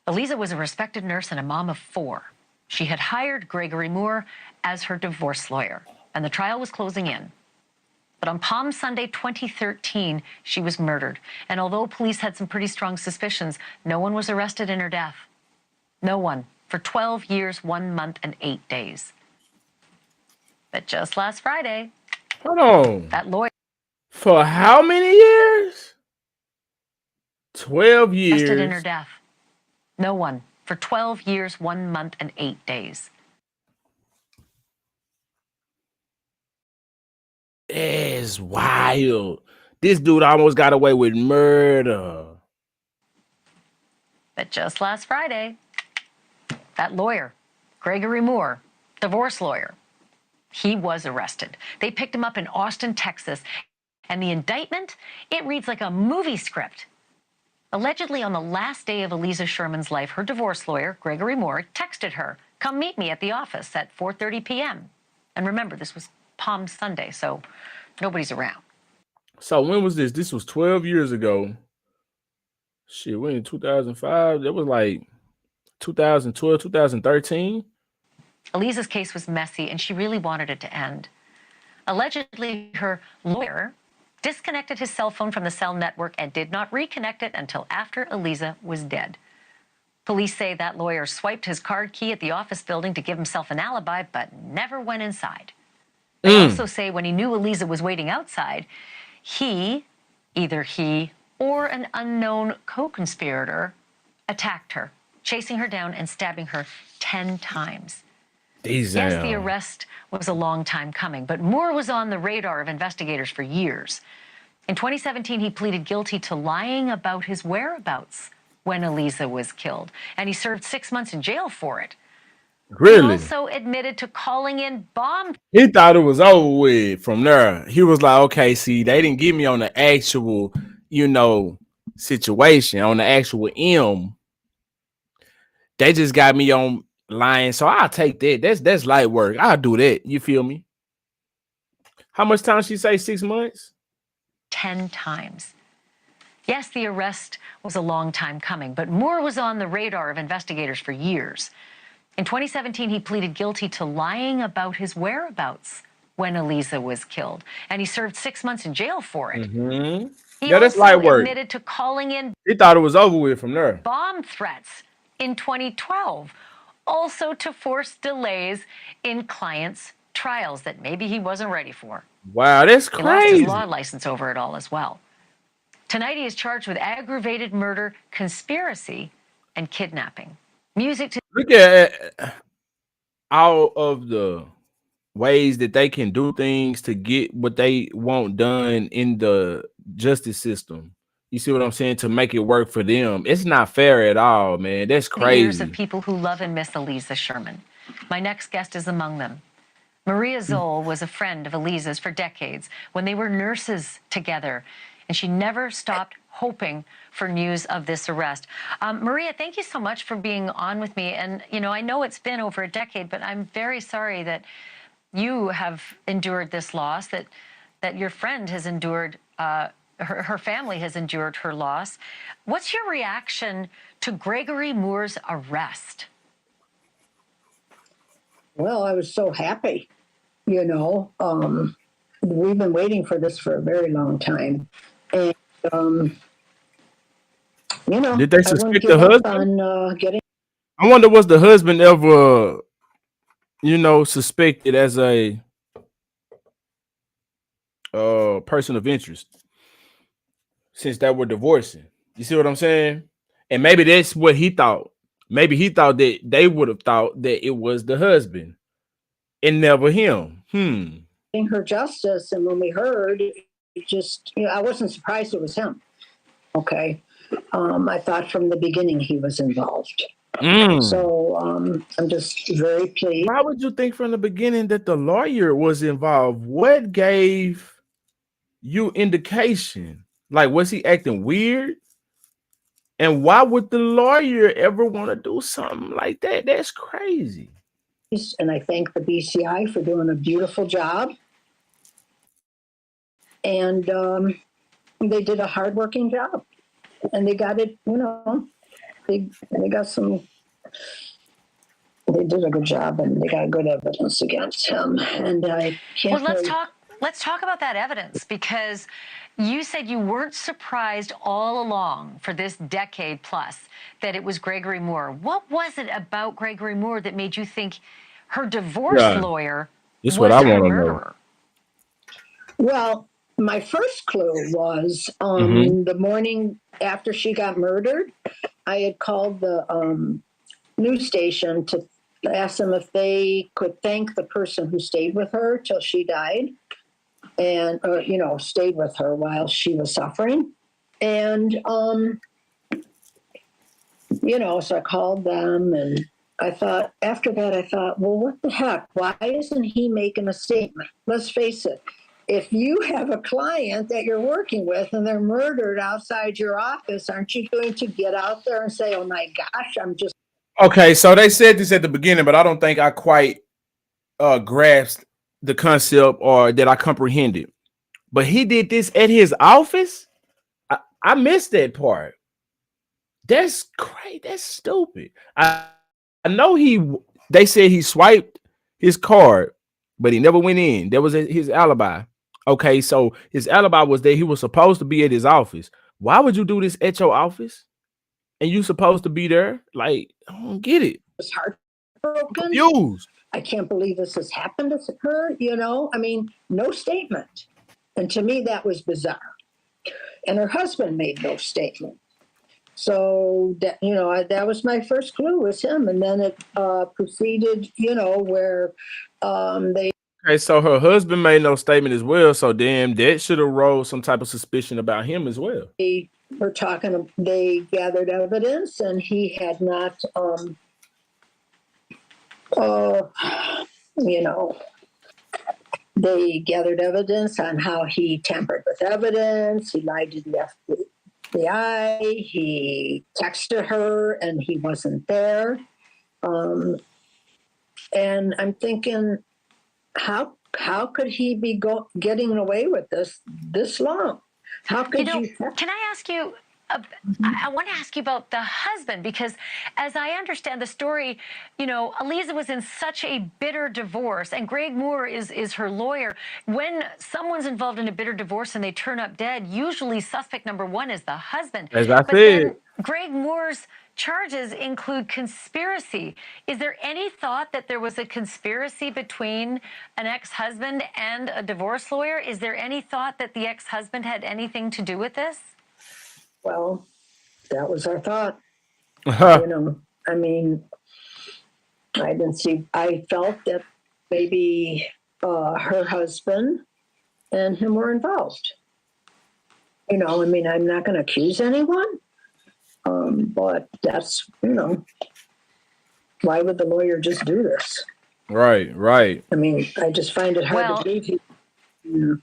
Eliza was a respected nurse and a mom of 4. She had hired Gregory Moore as her divorce lawyer, and the trial was closing in. But on Palm Sunday 2013, she was murdered. And although police had some pretty strong suspicions, no one was arrested in her death. No one. For 12 years, 1 month, and 8 days. But just last Friday, hold on. That lawyer. For how many years? 12 years. Arrested in her death. No one. For 12 years, 1 month, and 8 days. It's wild. This dude almost got away with murder. But just last Friday, that lawyer, Gregory Moore, divorce lawyer, he was arrested. They picked him up in Austin, Texas, and the indictment, it reads like a movie script. Allegedly, on the last day of Eliza Sherman's life, her divorce lawyer, Gregory Moore, texted her, "Come meet me at the office at 4:30 p.m." And remember, this was Palm Sunday, so nobody's around. So when was this? This was 12 years ago. Shit, we're in 2005. That was like 2012, 2013. Eliza's case was messy, and she really wanted it to end. Allegedly, her lawyer disconnected his cell phone from the cell network and did not reconnect it until after Eliza was dead. Police say that lawyer swiped his card key at the office building to give himself an alibi, but never went inside. They also say when he knew Eliza was waiting outside, either he or an unknown co-conspirator, attacked her, chasing her down and stabbing her 10 times. Yes, the arrest was a long time coming, but Moore was on the radar of investigators for years. In 2017, he pleaded guilty to lying about his whereabouts when Eliza was killed, and he served 6 months in jail for it. Really? He also admitted to calling in bomb. He thought it was over with from there. He was like, okay, see, they didn't get me on the actual, situation, on the actual M. They just got me on lying. So I'll take that. That's light work. I'll do that. You feel me? How much time she say? 6 months? 10 times. Yes, the arrest was a long time coming, but Moore was on the radar of investigators for years. In 2017, he pleaded guilty to lying about his whereabouts when Eliza was killed, and he served 6 months in jail for it. Mm-hmm. He Yeah, that's also light work. admitted to calling in He thought it was over with from there. bomb threats in 2012, also to force delays in clients' trials that maybe he wasn't ready for. Wow, that's He lost his crazy. law license over it all as well. Tonight, he is charged with aggravated murder, conspiracy, and kidnapping. Music to Look at all of the ways that they can do things to get what they want done in the justice system. You see what I'm saying? To make it work for them. It's not fair at all, man. That's the ears of crazy. people who love and miss Eliza Sherman. My next guest is among them. Maria Zoll was a friend of Eliza's for decades when they were nurses together, and she never stopped hoping for news of this arrest. Maria, thank you so much for being on with me. And, I know it's been over a decade, but I'm very sorry that you have endured this loss, that your friend has endured, her family has endured her loss. What's your reaction to Gregory Moore's arrest? Well, I was so happy, we've been waiting for this for a very long time. And, Did they I wouldn't suspect give the up husband? on getting. I wonder, was the husband ever, suspected as a person of interest since they were divorcing? You see what I'm saying? And maybe that's what he thought. Maybe he thought that they would have thought that it was the husband and never him. Her justice, and when we heard, it just, I wasn't surprised it was him. Okay. I thought from the beginning he was involved. So I'm just very pleased. Why would you think from the beginning that the lawyer was involved? What gave you indication? Like, was he acting weird? And why would the lawyer ever want to do something like that? That's crazy. And I thank the BCI for doing a beautiful job. And they did a hardworking job. And they got it, they did a good job, and they got good evidence against him. And I can't. Well, let's talk about that evidence, because you said you weren't surprised all along for this decade plus that it was Gregory Moore. What was it about Gregory Moore that made you think her divorce lawyer was her murderer? Well, my first clue was the morning after she got murdered, I had called the news station to ask them if they could thank the person who stayed with her till she died. and stayed with her while she was suffering. And so I called them, and after that I thought, well, what the heck? Why isn't he making a statement? Let's face it. If you have a client that you're working with and they're murdered outside your office, aren't you going to get out there and say, oh my gosh, I'm just... Okay, so they said this at the beginning, but I don't think I quite grasped the concept or that I comprehended. But he did this at his office? I missed that part. That's crazy. That's stupid. I know they said he swiped his card, but he never went in. That was his alibi. Okay, so his alibi was that he was supposed to be at his office. Why would you do this at your office? And you supposed to be there? Like, I don't get it. It's heartbroken. Confused. I can't believe this has happened to her, I mean, no statement. And to me, that was bizarre. And her husband made no statement. So that, that was my first clue, was him. And then it proceeded, where they... Okay, so her husband made no statement as well. So damn, that should have rolled some type of suspicion about him as well. They were talking, they gathered evidence, and he had not, they gathered evidence on how he tampered with evidence. He lied to the FBI. He texted her and he wasn't there. And I'm thinking, how could he be getting away with this long? How could you? Can I ask you? I want to ask you about the husband, because as I understand the story, Eliza was in such a bitter divorce, and Greg Moore is her lawyer. When someone's involved in a bitter divorce and they turn up dead, usually suspect number one is the husband. As I said. Then Greg Moore's charges include conspiracy. Is there any thought that there was a conspiracy between an ex-husband and a divorce lawyer? Is there any thought that the ex-husband had anything to do with this? Well, that was our thought. I mean, I felt that maybe her husband and him were involved. I mean, I'm not going to accuse anyone, but that's, why would the lawyer just do this? Right. I mean, I just find it hard to believe.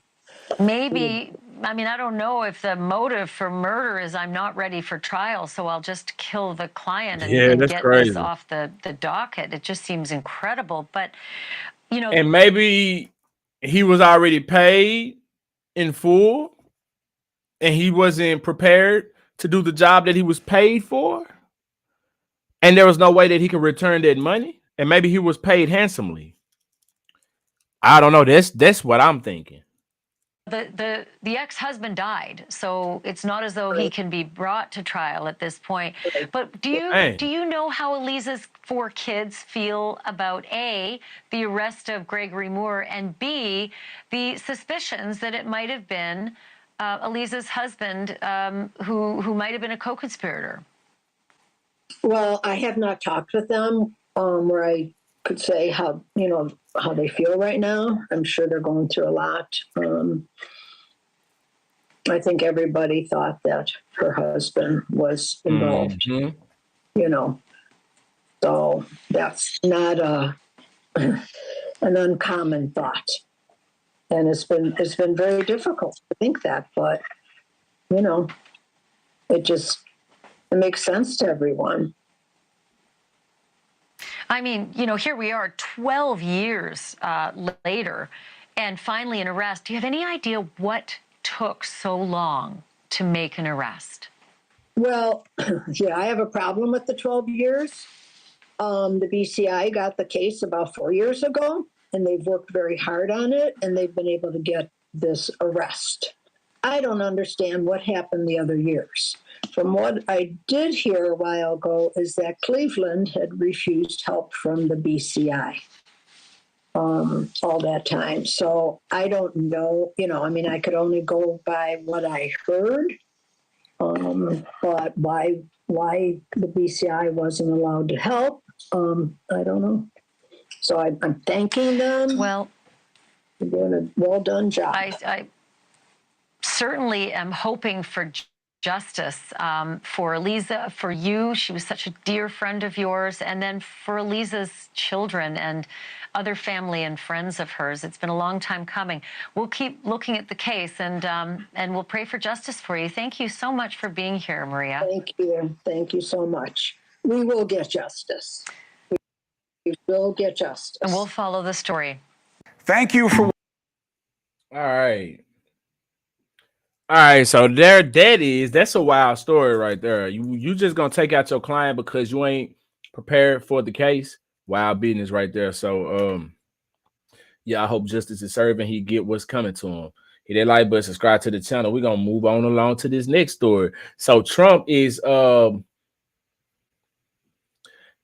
Maybe, I mean, I don't know if the motive for murder is I'm not ready for trial, so I'll just kill the client and get this off the docket. It just seems incredible. But, And maybe he was already paid in full and he wasn't prepared to do the job that he was paid for. And there was no way that he could return that money. And maybe he was paid handsomely. I don't know. That's what I'm thinking. The ex-husband died, so it's not as though he can be brought to trial at this point. But do you know how Eliza's 4 kids feel about A, the arrest of Gregory Moore, and B, the suspicions that it might have been Eliza's husband who might have been a co-conspirator? Well, I have not talked with them where I could say how they feel right now. I'm sure they're going through a lot. I think everybody thought that her husband was involved. So that's not an uncommon thought, and it's been very difficult to think that, but it makes sense to everyone. I mean, here we are 12 years later and finally an arrest. Do you have any idea what took so long to make an arrest? Well, yeah, I have a problem with the 12 years. The BCI got the case about 4 years ago, and they've worked very hard on it, and they've been able to get this arrest. I don't understand what happened the other years. From what I did hear a while ago is that Cleveland had refused help from the BCI all that time. So I don't know, I mean, I could only go by what I heard, but why the BCI wasn't allowed to help, I don't know. So I'm thanking them. Well, You're doing a well done job. I certainly am hoping for justice for Eliza, for you. She was such a dear friend of yours, and then for Eliza's children and other family and friends of hers. It's been a long time coming. We'll keep looking at the case, and we'll pray for justice for you. Thank you so much for being here, Maria. Thank you. Thank you so much. We will get justice. We will get justice. And we'll follow the story. Thank you for. All right. All right, so that's a wild story right there. You just gonna take out your client because you ain't prepared for the case. Wild business right there. So yeah, I hope justice is served and he get what's coming to him. Hit that like button, subscribe to the channel. We're gonna move on along to this next story. So Trump is your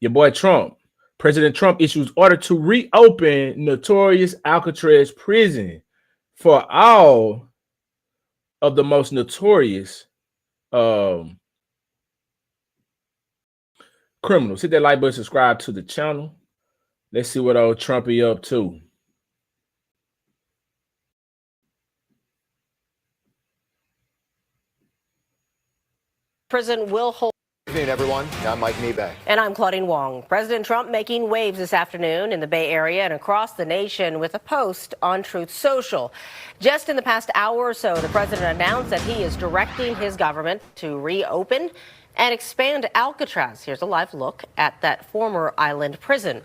boy Trump. President Trump issues order to reopen notorious Alcatraz prison for all of the most notorious criminals. Hit that like button, subscribe to the channel. Let's see what old Trump is up to. Prison will hold. Good evening, everyone. I'm Mike Nebe. And I'm Claudine Wong. President Trump making waves this afternoon in the Bay Area and across the nation with a post on Truth Social. Just in the past hour or so, the president announced that he is directing his government to reopen and expand Alcatraz. Here's a live look at that former island prison.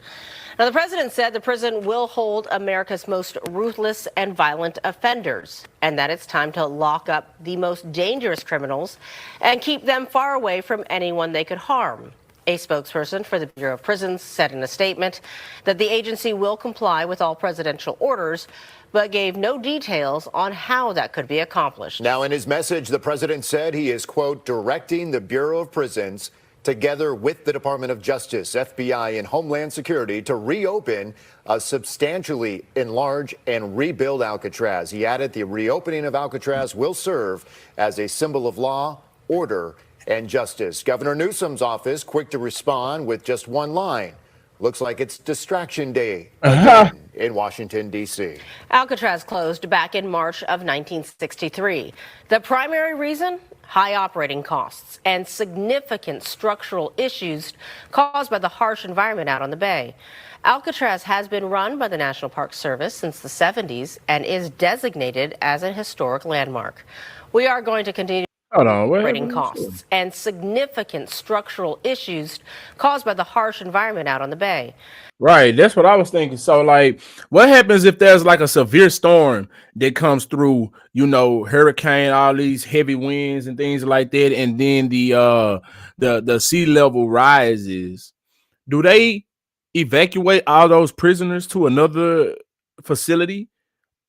Now, the president said the prison will hold America's most ruthless and violent offenders, and that it's time to lock up the most dangerous criminals and keep them far away from anyone they could harm. A spokesperson for the Bureau of Prisons said in a statement that the agency will comply with all presidential orders, but gave no details on how that could be accomplished. Now, in his message, the president said he is, quote, directing the Bureau of Prisons together with the Department of Justice, FBI, and Homeland Security to reopen, substantially enlarge, and rebuild Alcatraz. He added the reopening of Alcatraz will serve as a symbol of law, order, and justice. Governor Newsom's office quick to respond with just one line. Looks like it's distraction day again in Washington, D.C. Alcatraz closed back in March of 1963. The primary reason? High operating costs and significant structural issues caused by the harsh environment out on the bay. Alcatraz has been run by the National Park Service since the 70s and is designated as a historic landmark. We are going to continue operating costs and significant structural issues caused by the harsh environment out on the bay. Right, that's what I was thinking. So, like, what happens if there's like a severe storm that comes through, hurricane, all these heavy winds and things like that, and then the sea level rises? Do they evacuate all those prisoners to another facility,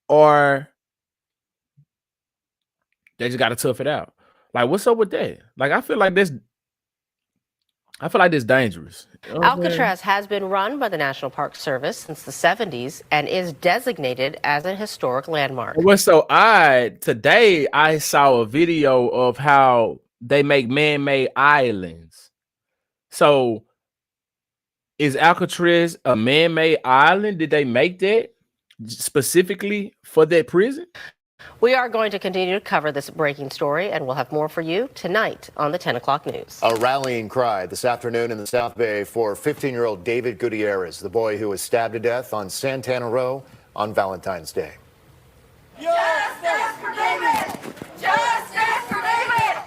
or they just got to tough it out? Like, what's up with that? Like, I feel like this dangerous. Alcatraz has been run by the National Park Service since the 70s and is designated as a historic landmark. What's so odd, today I saw a video of how they make man-made islands. So is Alcatraz a man-made island? Did they make that specifically for that prison? We are going to continue to cover this breaking story, and we'll have more for you tonight on the 10 o'clock news. A rallying cry this afternoon in the South Bay for 15-year-old David Gutierrez, the boy who was stabbed to death on Santana Row on Valentine's Day. Justice for David! Justice for David!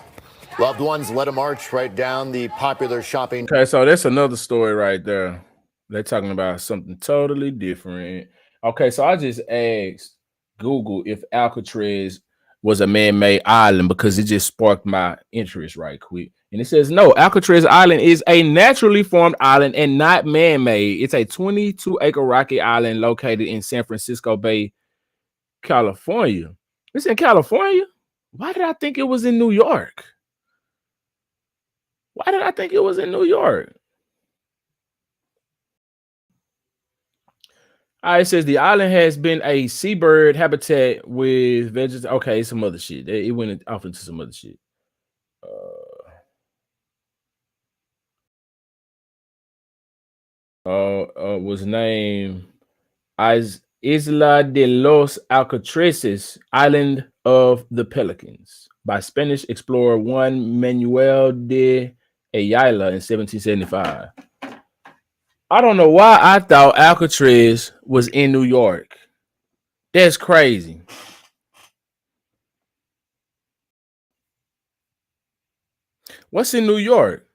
Loved ones led a march right down the popular shopping. Okay, so that's another story right there. They're talking about something totally different. Okay, so I just asked Google if Alcatraz was a man-made island because it just sparked my interest right quick. And it says, no, Alcatraz Island is a naturally formed island and not man-made. It's a 22-acre rocky island located in San Francisco Bay, California. It's in California? Why did I think it was in New York? Why did I think it was in New York? All right, it says the island has been a seabird habitat with vegetation. Okay, some other shit. It went off into some other shit. Was named Isla de los Alcatraces, Island of the Pelicans, by Spanish explorer Juan Manuel de Ayala in 1775. I don't know why I thought Alcatraz was in New York. That's crazy. What's in New York?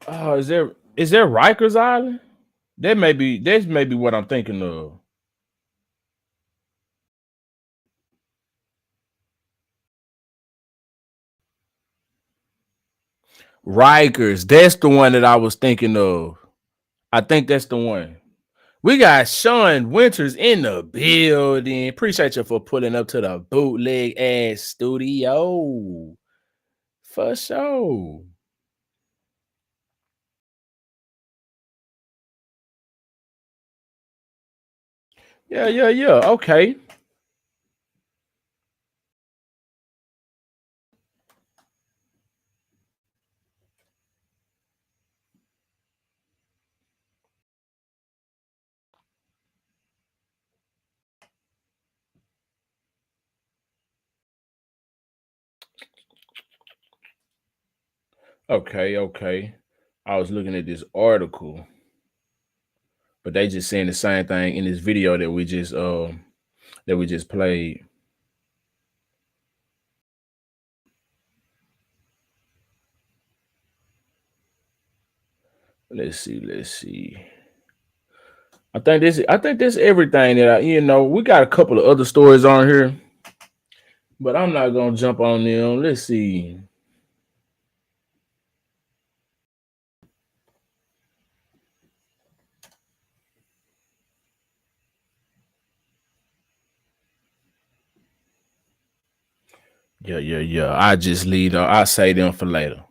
Oh, is there Rikers Island? That's maybe what I'm thinking of. Rikers, that's the one that I was thinking of. I think that's the one. We got Sean Winters in the building. Appreciate you for pulling up to the bootleg ass studio. For sure. Yeah. Okay. Okay. I was looking at this article, but they just saying the same thing in this video that we just played. Let's see. I think this everything that we got a couple of other stories on here, but I'm not gonna jump on them. Let's see. Yeah. I just leave. I say them for later.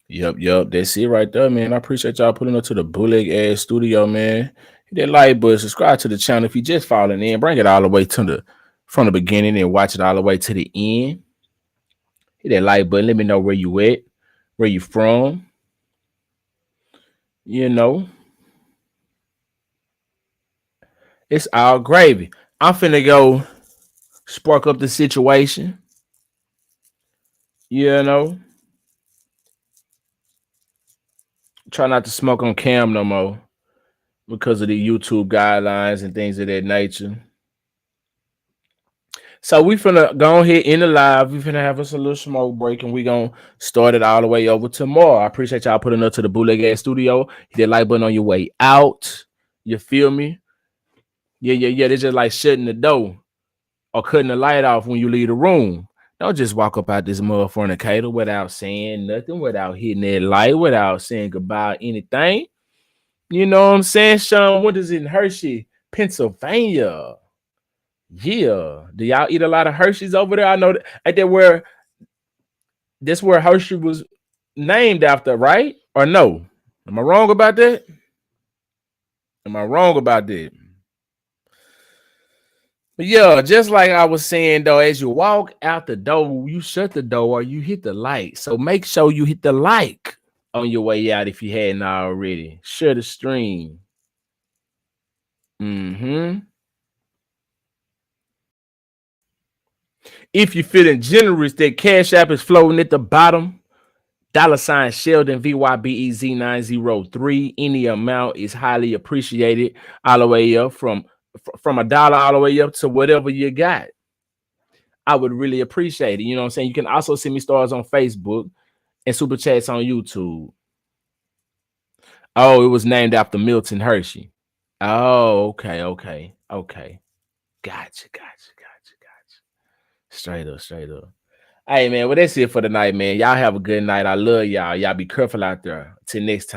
Yep. That's it right there, man. I appreciate y'all pulling up to the bootleg ass studio, man. Hit that like button, subscribe to the channel if you just falling in. Bring it all the way from the beginning and watch it all the way to the end. Hit that like button. Let me know where you at, where you from. It's all gravy. I'm finna go spark up the situation. Try not to smoke on cam no more because of the YouTube guidelines and things of that nature. So we finna go ahead in the live. We finna have us a little smoke break, and we gonna start it all the way over tomorrow. I appreciate y'all putting up to the bootleg ass studio. Hit that like button on your way out. You feel me? Yeah. It's just like shutting the door or cutting the light off when you leave the room. Don't just walk up out this motherfucker without saying nothing, without hitting that light, without saying goodbye, anything. You know what I'm saying? Sean Winters in Hershey, Pennsylvania. Yeah. Do y'all eat a lot of Hershey's over there? I know that's where Hershey was named after, right? Or no? Am I wrong about that? But yeah, just like I was saying though, as you walk out the door, you shut the door or you hit the light. So make sure you hit the like on your way out if you hadn't already. Share the stream. If you're feeling generous, that Cash App is floating at the bottom. $ Sheldon VYBEZ903. Any amount is highly appreciated. All the way up from $1 all the way up to whatever you got. I would really appreciate it. You know what I'm saying? You can also send me stars on Facebook and super chats on YouTube. Oh, it was named after Milton Hershey. Oh, okay. Gotcha. Straight up. Hey, man, well, that's it for tonight, man. Y'all have a good night. I love y'all. Y'all be careful out there. Till next time.